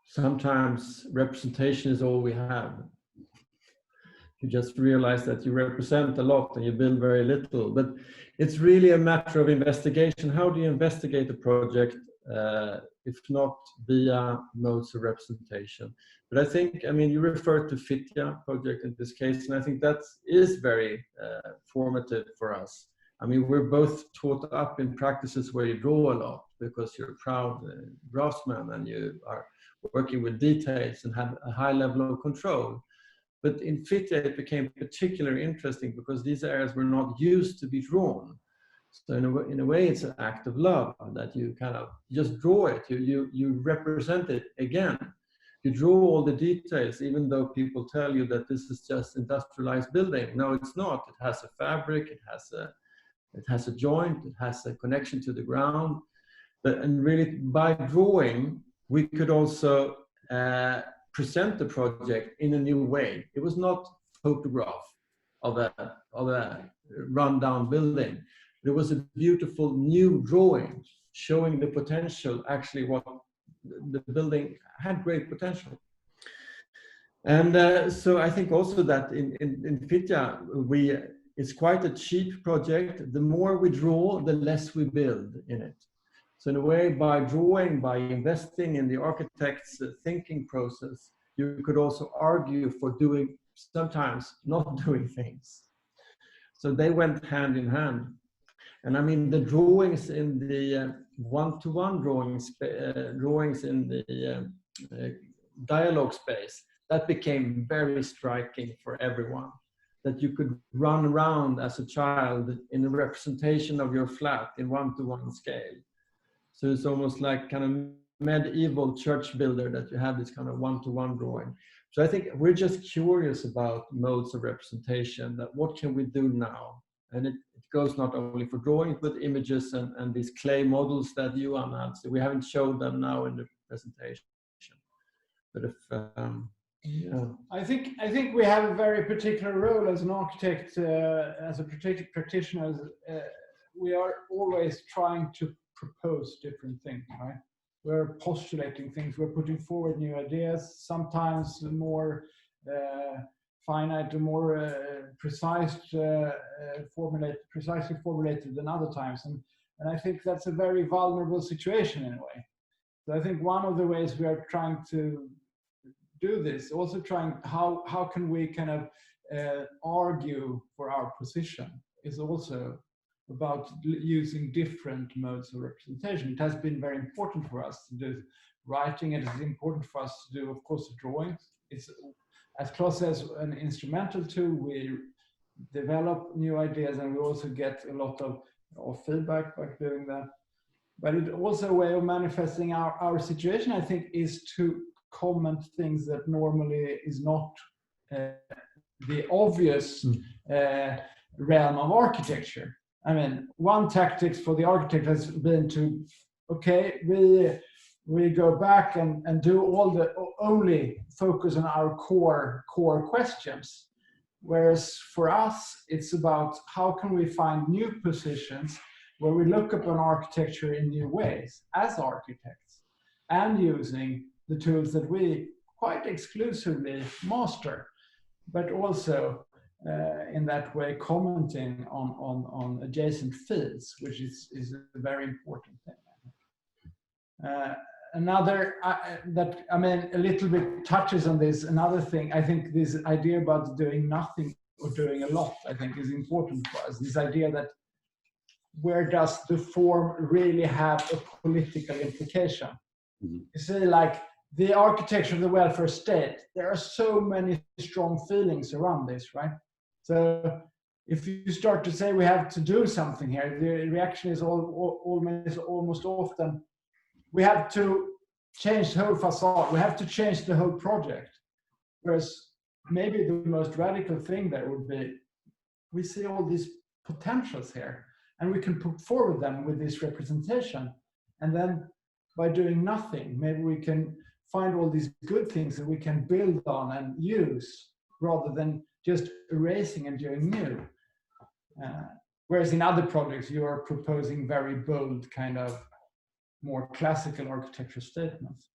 sometimes representation is all we have. You just realize that you represent a lot and you build very little, but it's really a matter of investigation. How do you investigate a project, if not via modes of representation? But I think, I mean, you referred to Fittja project in this case, and I think that is very formative for us. I mean, we're both taught up in practices where you draw a lot because you're a proud draftsman and you are working with details and have a high level of control. But in Fittja, it became particularly interesting because these areas were not used to be drawn. So in a way, it's an act of love that you kind of just draw it. You represent it again. You draw all the details, even though people tell you that this is just industrialized building. No, it's not. It has a fabric. It has a joint. It has a connection to the ground. And really, by drawing, we could also present the project in a new way. It was not photograph of a rundown building. It was a beautiful new drawing showing the potential, actually what the building had great potential. And so I think also that in Fittja, it's quite a cheap project. The more we draw, the less we build in it. So in a way, by drawing, by investing in the architect's thinking process, you could also argue for doing, sometimes not doing things. So they went hand in hand. And I mean, the drawings in the one-to-one drawings in the dialogue space, that became very striking for everyone. That you could run around as a child in a representation of your flat in one-to-one scale. So it's almost like kind of medieval church builder that you have this kind of one-to-one drawing. So I think we're just curious about modes of representation, that what can we do now? And it goes not only for drawings, but images and these clay models that you announced. We haven't showed them now in the presentation. But if, yeah. I think we have a very particular role as an architect, as a practitioner. We are always trying to propose different things, right? We're postulating things, we're putting forward new ideas, sometimes more finite, more precisely formulated than other times. And I think that's a very vulnerable situation in a way. So I think one of the ways we are trying to do this, also trying, how can we kind of argue for our position, is also about using different modes of representation. It has been very important for us to do writing. It is important for us to do, of course, drawings. It's, as Claes says, an instrumental tool. We develop new ideas and we also get a lot of feedback by doing that. But it's also a way of manifesting our situation, I think, is to comment things that normally is not the obvious realm of architecture. I mean, one tactic for the architect has been to, okay, we go back and do only focus on our core questions. Whereas for us, it's about how can we find new positions where we look upon architecture in new ways as architects, and using the tools that we quite exclusively master, but also in that way commenting on adjacent fields, which is a very important thing. Another that, I mean, a little bit touches on this. Another thing, I think this idea about doing nothing or doing a lot, I think is important for us. This idea that where does the form really have a political implication? Mm-hmm. You see, like the architecture of the welfare state, there are so many strong feelings around this, right? So if you start to say we have to do something here, the reaction is almost often, we have to change the whole facade, we have to change the whole project. Whereas maybe the most radical thing there would be, we see all these potentials here, and we can put forward them with this representation. And then by doing nothing, maybe we can find all these good things that we can build on and use, rather than just erasing and doing new. Whereas in other projects, you are proposing very bold, kind of more classical architecture statements.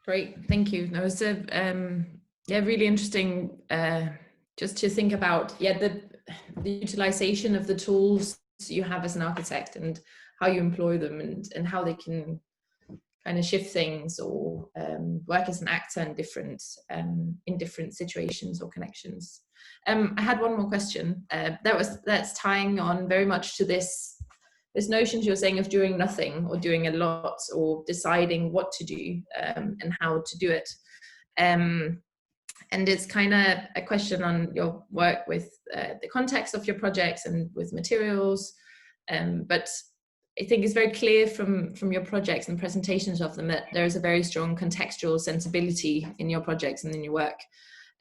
Great, thank you. That was a really interesting just to think about the utilization of the tools you have as an architect and how you employ them and how they can kind of shift things or work as an actor in different situations or connections. I had one more question that's tying on very much to this notion you're saying of doing nothing or doing a lot or deciding what to do and how to do it. And it's kind of a question on your work with the context of your projects and with materials. But I think it's very clear from your projects and presentations of them that there is a very strong contextual sensibility in your projects and in your work.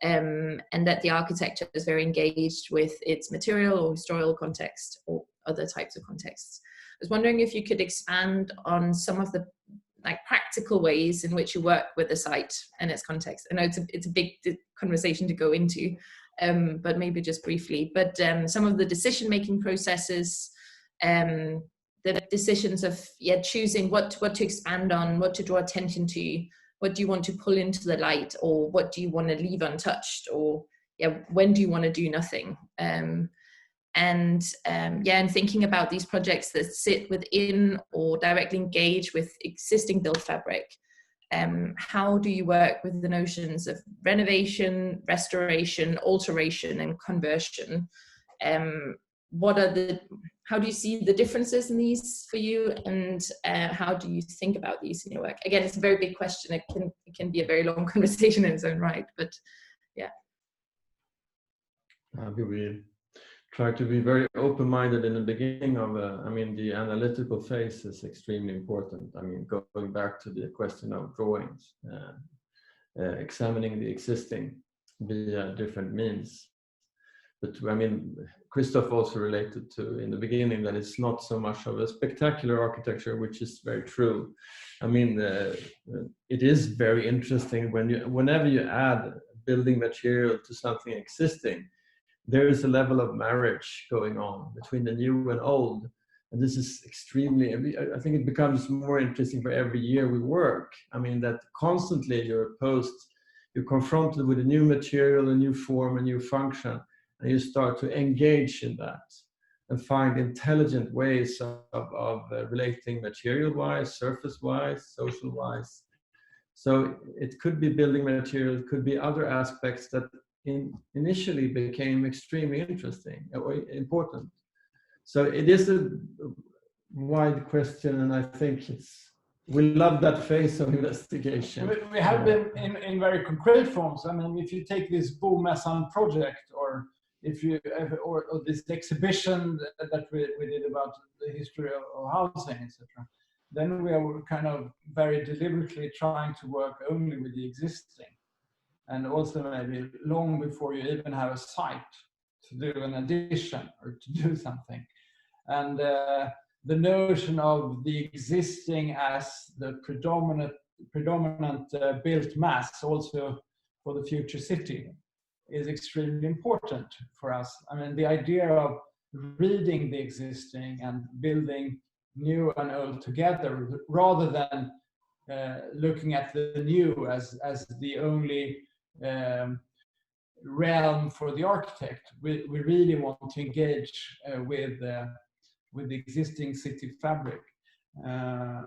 And that the architecture is very engaged with its material or historical context or other types of contexts. I was wondering if you could expand on some of the practical ways in which you work with the site and its context. I know it's a big conversation to go into, but maybe just briefly. But some of the decision-making processes, the decisions of choosing what to expand on, what to draw attention to, what do you want to pull into the light, or what do you want to leave untouched, or when do you want to do nothing? And thinking about these projects that sit within or directly engage with existing built fabric, how do you work with the notions of renovation, restoration, alteration, and conversion? How do you see the differences in these for you, and how do you think about these in your work? Again, it's a very big question. It can be a very long conversation in its own right, but yeah. We try to be very open-minded in the beginning of, the analytical phase is extremely important. I mean, going back to the question of drawings, examining the existing via different means. But I mean, Christoph also related to in the beginning that it's not so much of a spectacular architecture, which is very true. I mean, it is very interesting whenever you add building material to something existing, there is a level of marriage going on between the new and old. And this is extremely, I think it becomes more interesting for every year we work. I mean, that constantly you're confronted with a new material, a new form, a new function. And you start to engage in that and find intelligent ways of relating material-wise, surface-wise, social-wise. So it could be building material, it could be other aspects that initially became extremely interesting or important. So it is a wide question, and I think we love that phase of investigation. We have been in very concrete forms. I mean, if you take this Bomässan project, or this exhibition that we did about the history of housing, etc., then we are kind of very deliberately trying to work only with the existing, and also maybe long before you even have a site to do an addition or to do something. And the notion of the existing as the predominant built mass also for the future city is extremely important for us. I mean, the idea of reading the existing and building new and old together, rather than looking at the new as the only realm for the architect. We really want to engage with the existing city fabric, and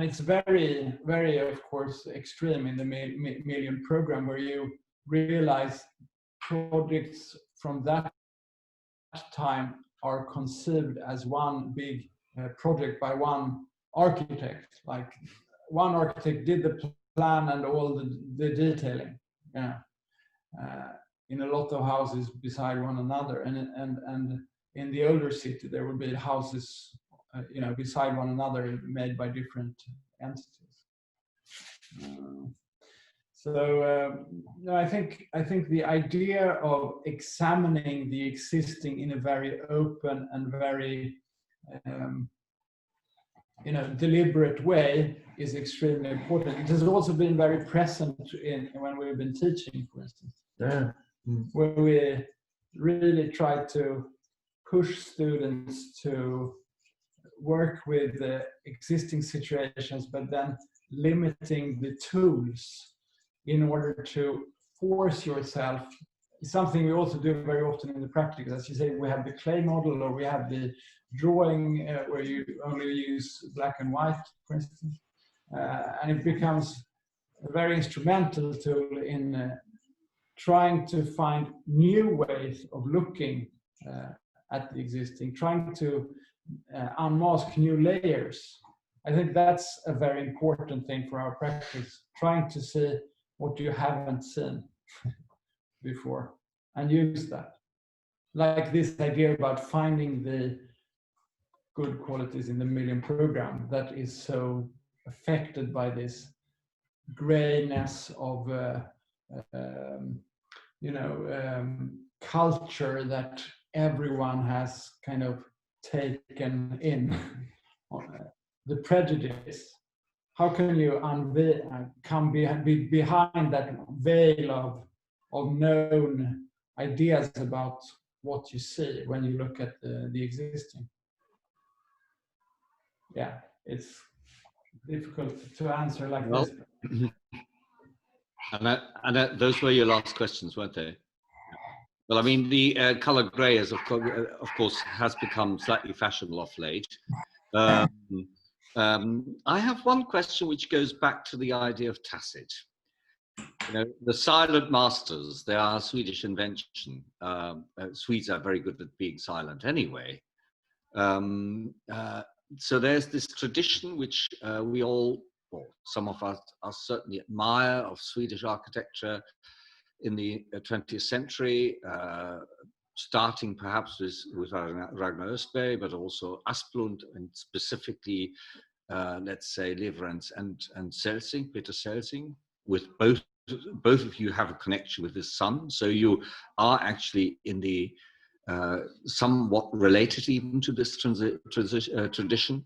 it's very, very, of course, extreme in the Million program, where you realize projects from that time are conceived as one big project by one architect. Like one architect did the plan and all the detailing. Yeah. In a lot of houses beside one another, and in the older city there will be houses, beside one another, made by different entities. I think the idea of examining the existing in a very open and very deliberate way is extremely important. It has also been very present when we've been teaching, for instance. Yeah. Where we really try to push students to work with the existing situations, but then limiting the tools in order to force yourself. Something we also do very often in the practice. As you say, we have the clay model, or we have the drawing where you only use black and white, for instance. And it becomes a very instrumental tool in trying to find new ways of looking at the existing, trying to unmask new layers. I think that's a very important thing for our practice, trying to see what you haven't seen before and use that. Like this idea about finding the good qualities in the Million program that is so affected by this grayness of culture that everyone has kind of taken in. The prejudice. How can you come behind that veil of known ideas about what you see when you look at the existing? Yeah, it's difficult to answer like this. And those were your last questions, weren't they? Well, I mean, the color gray, of course, has become slightly fashionable of late. I have one question which goes back to the idea of tacit. The silent masters, they are a Swedish invention. Swedes are very good at being silent anyway. So there's this tradition which we all, or some of us certainly admire, of Swedish architecture in the 20th century, starting perhaps with Ragnar Östberg, but also Asplund, and specifically, let's say, Leverance and Celsing, Peter Celsing, with both of you have a connection with his son. So you are actually in the somewhat related even to this tradition.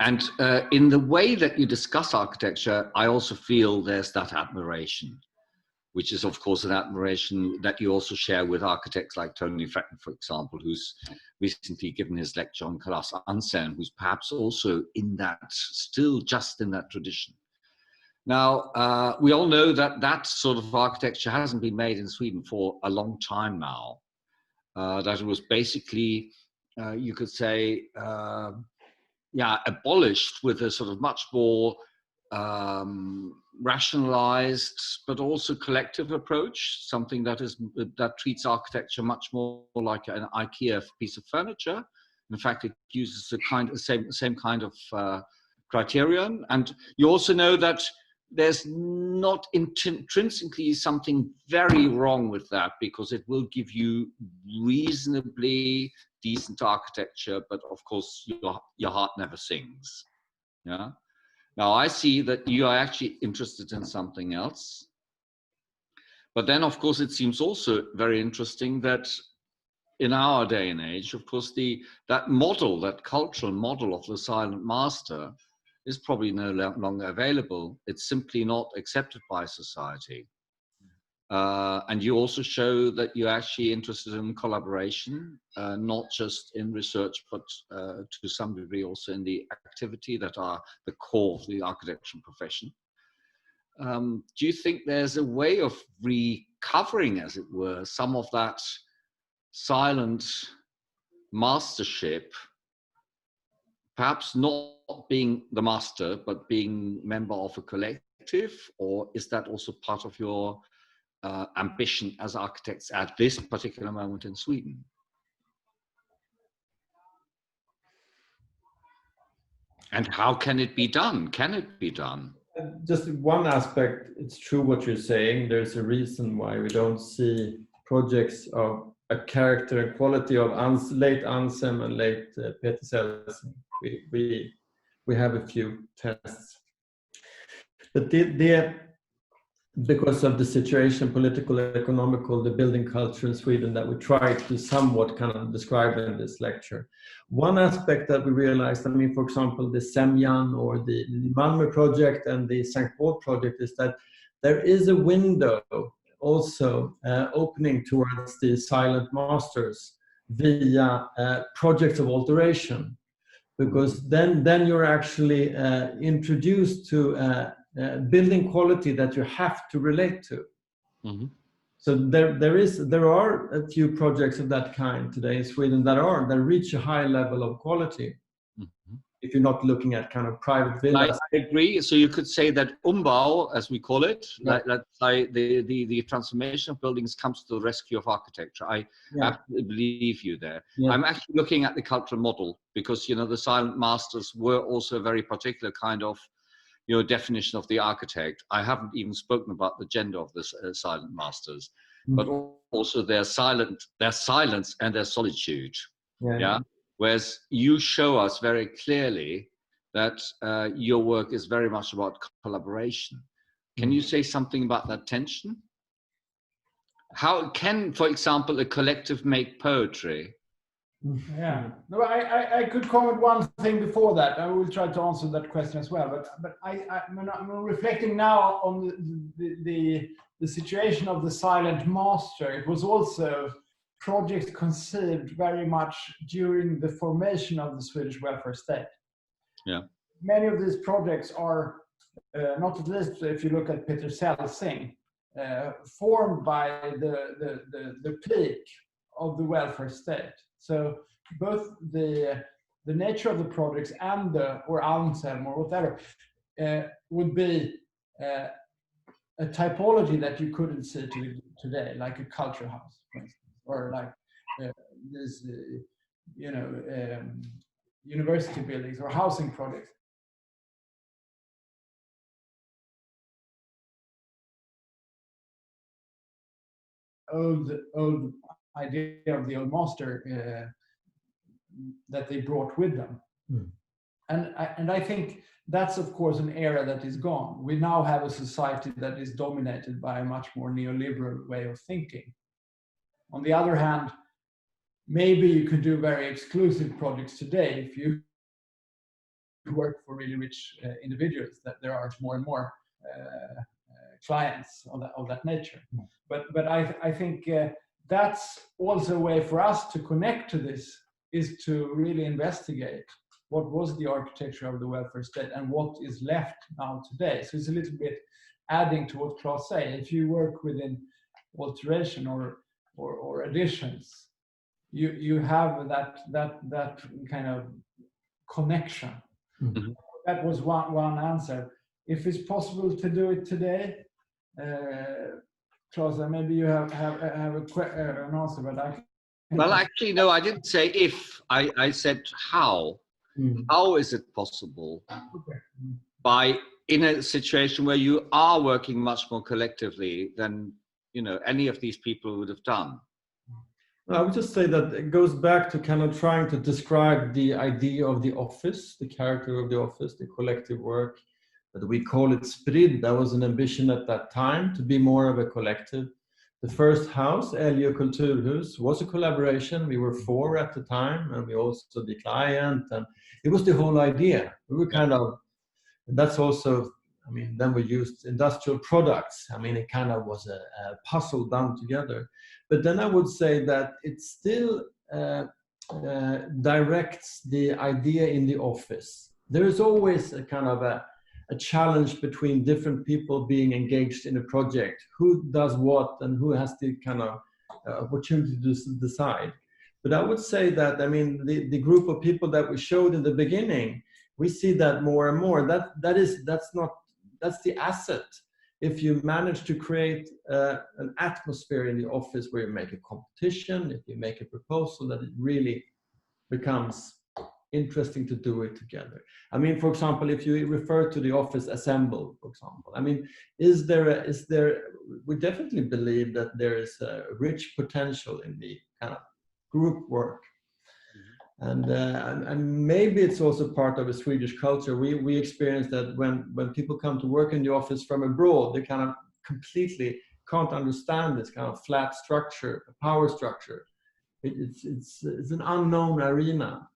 And in the way that you discuss architecture, I also feel there's that admiration, which is, of course, an admiration that you also share with architects like Tony Fretton, for example, who's recently given his lecture on Claes Anselm, who's perhaps also in that, still just in that tradition. Now, we all know that that sort of architecture hasn't been made in Sweden for a long time now. That it was basically, you could say, abolished with a sort of much more rationalized but also collective approach, something that treats architecture much more like an IKEA piece of furniture. In fact, it uses the same kind of criterion. And you also know that there's not intrinsically something very wrong with that, because it will give you reasonably decent architecture, but of course your heart never sings. Yeah. Now I see that you are actually interested in something else, but then of course it seems also very interesting that in our day and age, of course, that cultural model of the silent master is probably no longer available. It's simply not accepted by society. And you also show that you're actually interested in collaboration, not just in research, but to some degree also in the activity that are the core of the architecture profession. do you think there's a way of recovering, as it were, some of that silent mastership, perhaps not being the master, but being member of a collective? Or is that also part of your ambition as architects at this particular moment in Sweden? And how can it be done? Can it be done? Just one aspect, it's true what you're saying. There's a reason why we don't see projects of a character and quality of late Ansem and late Peter Selsen. We have a few tests. But because of the situation, political, economical, the building culture in Sweden that we tried to somewhat kind of describe in this lecture. One aspect that we realized, I mean, for example, the Semjan or the Malmö project and the St. Paul project, is that there is a window also opening towards the silent masters via projects of alteration, because then you're actually introduced to building quality that you have to relate to. Mm-hmm. So there are a few projects of that kind today in Sweden that reach a high level of quality. Mm-hmm. If you're not looking at kind of private villas. I agree. So you could say that Umbau, as we call it, like the transformation of buildings comes to the rescue of architecture. I absolutely believe you there. Yeah. I'm actually looking at the cultural model because, you know, the silent masters were also a very particular kind of, you know, definition of the architect. I haven't even spoken about the gender of the silent masters, but also their silence and their solitude. Yeah. Whereas you show us very clearly that your work is very much about collaboration. Can you say something about that tension? How can, for example, a collective make poetry? Yeah, no, I could comment one thing before that. I will try to answer that question as well. But I'm reflecting now on the situation of the silent master. It was also projects conceived very much during the formation of the Swedish welfare state. Yeah, many of these projects are not at least if you look at Peter Selsen, formed by the peak of the welfare state. So both the nature of the projects and or Ansem or whatever would be a typology that you couldn't see today, like a culture house, for instance, or like this, university buildings or housing projects. Old idea of the old master that they brought with them. And I think that's of course an era that is gone. We now have a society that is dominated by a much more neoliberal way of thinking. On the other hand, maybe you could do very exclusive projects today if you work for really rich individuals, that there are more and more clients of that nature. But I think that's also a way for us to connect to this, is to really investigate what was the architecture of the welfare state and what is left now today. So it's a little bit adding to what Claes said. If you work within alteration or additions, you have that kind of connection. Mm-hmm. That was one answer. If it's possible to do it today, Claes, maybe you have an answer, but I. Well, actually, no, I didn't say if. I said how. Mm-hmm. How is it possible? Okay. In a situation where you are working much more collectively than any of these people would have done. I would just say that it goes back to kind of trying to describe the idea of the office, the character of the office, the collective work. But we call it Spridd. That was an ambition at that time to be more of a collective. The first house, Älgö Kulturhus, was a collaboration. We were 4 at the time, and we also the client, and it was the whole idea. We were kind of, that's also, I mean, then we used industrial products. I mean, it kind of was a puzzle done together. But then I would say that it still directs the idea in the office. There is always a kind of a challenge between different people being engaged in a project. Who does what and who has the kind of opportunity to decide. But I would say that, I mean, the group of people that we showed in the beginning, we see that more and more. That's the asset. If you manage to create an atmosphere in the office where you make a competition, if you make a proposal, that it really becomes interesting to do it together. I mean, for example, if you refer to the office assemble, for example, I mean, we definitely believe that there is a rich potential in the kind of group work. And maybe it's also part of a Swedish culture. We experience that when people come to work in the office from abroad, they kind of completely can't understand this kind of flat structure, power structure. It's an unknown arena.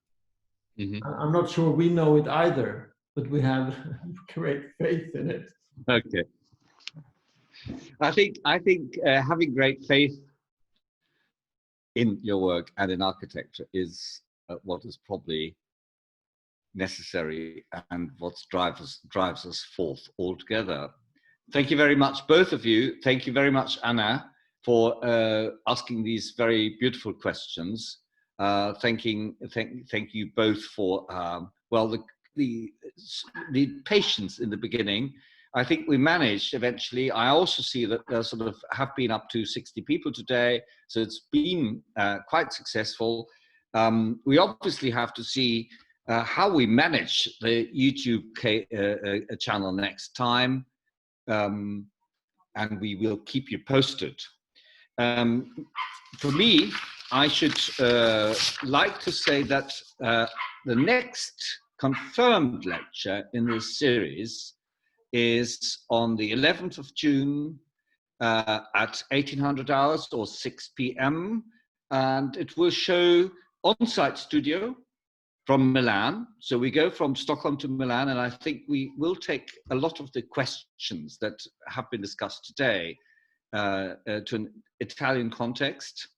Mm-hmm. I'm not sure we know it either, but we have great faith in it. Okay. I think having great faith in your work and in architecture is what is probably necessary and what drives us forth altogether. Thank you very much, both of you. Thank you very much, Anna, for asking these very beautiful questions. Thank you both for well, the patience in the beginning. I think we managed eventually. I also see that there sort of have been up to 60 people today, so it's been quite successful. We obviously have to see how we manage the YouTube channel next time, and we will keep you posted. For me, I should like to say that the next confirmed lecture in this series is on the 11th of June at 1800 hours or 6 p.m. And it will show on-site studio from Milan. So we go from Stockholm to Milan, and I think we will take a lot of the questions that have been discussed today to an Italian context.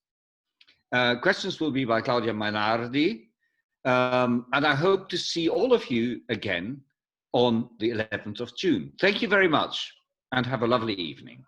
Questions will be by Claudia Mainardi. And I hope to see all of you again on the 11th of June. Thank you very much and have a lovely evening.